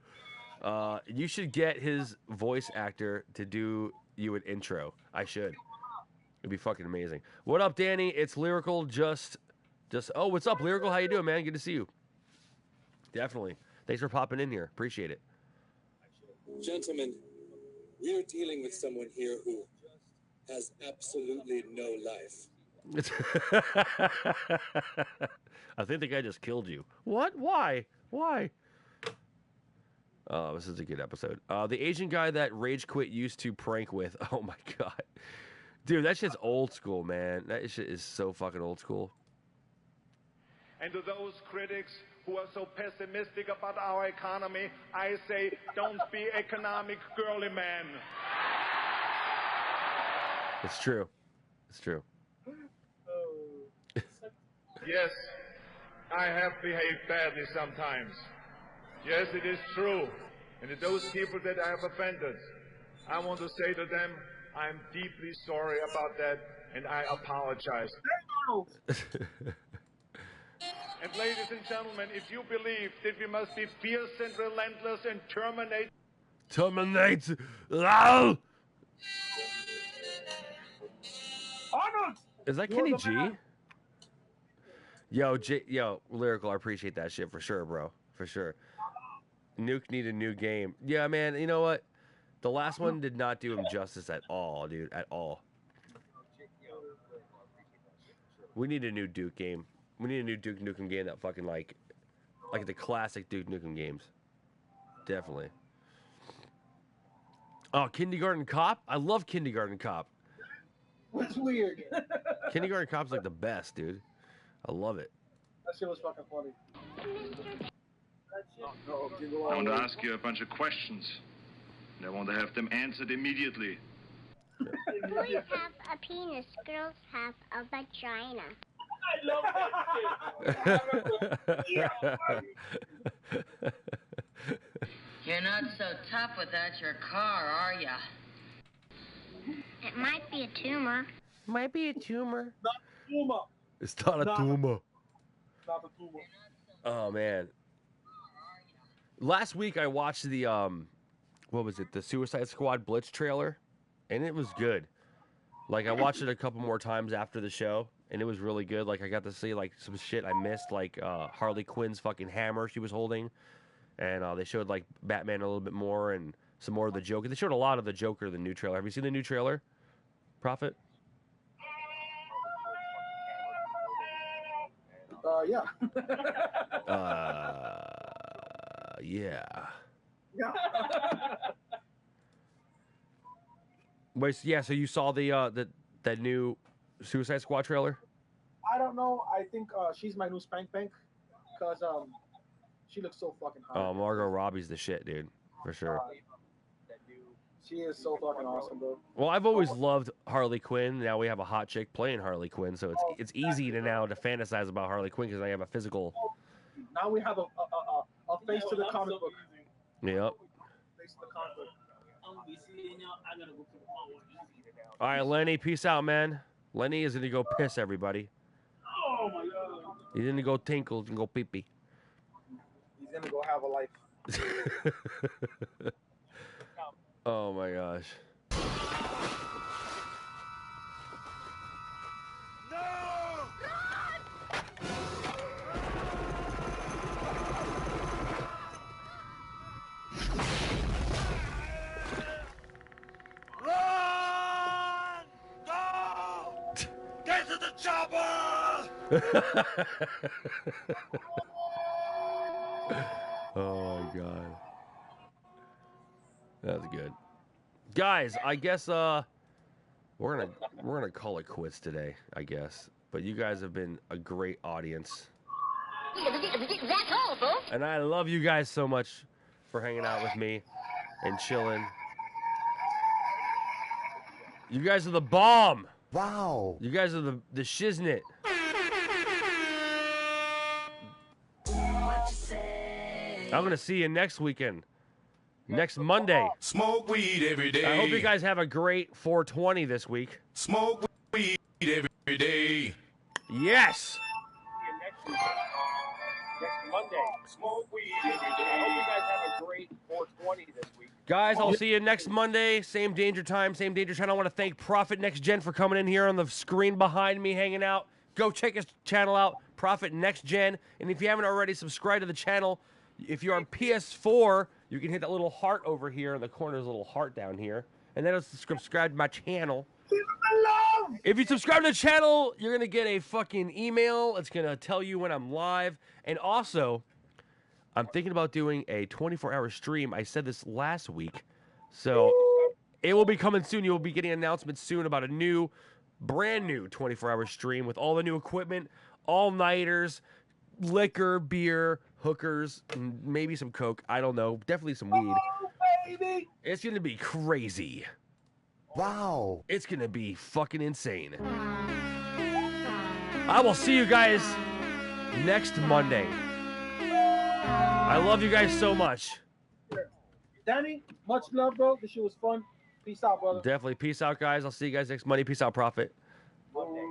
You should get his voice actor to do you an intro. I should. It'd be fucking amazing. What up, Danny? It's Lyrical. Just. Oh, what's up, Lyrical? How you doing, man? Good to see you. Definitely. Thanks for popping in here. Appreciate it. Gentlemen, we're dealing with someone here who has absolutely no life. I think the guy just killed you. What? Why? Why? Oh, this is a good episode. The Asian guy that Rage Quit used to prank with. Oh my god. Dude, that shit's old school, man. That shit is so fucking old school. And to those critics who are so pessimistic about our economy, I say, don't be economic girly man. It's true. It's true. Yes, I have behaved badly sometimes. Yes, it is true. And to those people that I have offended, I want to say to them, I'm deeply sorry about that, and I apologize. And ladies and gentlemen, if you believe that we must be fierce and relentless and terminate... Terminate! Ow! Arnold! Is that Kenny G? Yo, Lyrical, I appreciate that shit for sure, bro. For sure. Nuke need a new game. Yeah, man, you know what? The last one did not do him justice at all, dude. At all. We need a new Duke game. We need a new Duke Nukem game that fucking like the classic Duke Nukem games. Definitely. Oh, Kindergarten Cop? I love Kindergarten Cop. That's weird. Kindergarten Cop's like the best, dude. I love it. That shit was fucking funny. I want to ask you a bunch of questions, and I want to have them answered immediately. Boys have a penis, girls have a vagina. I love that shit. You're not so tough without your car, are ya? It might be a tumor. Might be a tumor. Not a tumor. It's not a tumor. Not a tumor. Oh man. Last week I watched the what was it? The Suicide Squad Blitz trailer, and it was good. Like I watched it a couple more times after the show, and it was really good. Like I got to see like some shit I missed, like Harley Quinn's fucking hammer she was holding, and they showed like Batman a little bit more and some more of the Joker. They showed a lot of the Joker in the new trailer. Have you seen the new trailer, Prophet? Yeah. Yeah. Yeah. Wait, yeah. So you saw that new Suicide Squad trailer? I don't know. I think she's my new spank bank, cause she looks so fucking hot. Oh, Margot Robbie's the shit, dude, for sure. She is so fucking awesome, bro. Well, I've always loved Harley Quinn. Now we have a hot chick playing Harley Quinn, so it's easy to now to fantasize about Harley Quinn because I have a physical. Now we have a face to the comic book. Yep. Face to the comic book. All right, Lenny, peace out, man. Lenny is gonna go piss everybody. Oh my god. He's gonna go tinkle and go pee pee. He's gonna go have a life. Oh my gosh. Run! Go! Get to the chopper! Oh my god. That was good. Guys, I guess we're gonna call it quits today, I guess. But you guys have been a great audience. That's all, folks. And I love you guys so much for hanging out with me and chilling. You guys are the bomb. Wow. You guys are the shiznit. I'm gonna see you next weekend. Next Monday. Smoke weed every day. I hope you guys have a great 420 this week. Smoke weed every day. Yes. Next Monday. Smoke weed every day. I hope you guys have a great 420 this week. Guys, I'll see you next Monday. Same danger time, same danger channel. I want to thank Prophet Next Gen for coming in here on the screen behind me, hanging out. Go check his channel out, Prophet Next Gen. And if you haven't already, subscribe to the channel. If you're on PS4, you can hit that little heart over here in the corner. There's a little heart down here. And then it'll subscribe to my channel. If you subscribe to the channel, you're going to get a fucking email. It's going to tell you when I'm live. And also, I'm thinking about doing a 24-hour stream. I said this last week. So it will be coming soon. You'll be getting announcements soon about a brand new 24-hour stream with all the new equipment, all-nighters, liquor, beer, hookers, and maybe some coke. I don't know. Definitely some weed. Oh, baby. It's going to be crazy. Wow. It's going to be fucking insane. I will see you guys next Monday. I love you guys so much. Danny, much love, bro. This shit was fun. Peace out, brother. Definitely. Peace out, guys. I'll see you guys next Monday. Peace out, Prophet. Monday.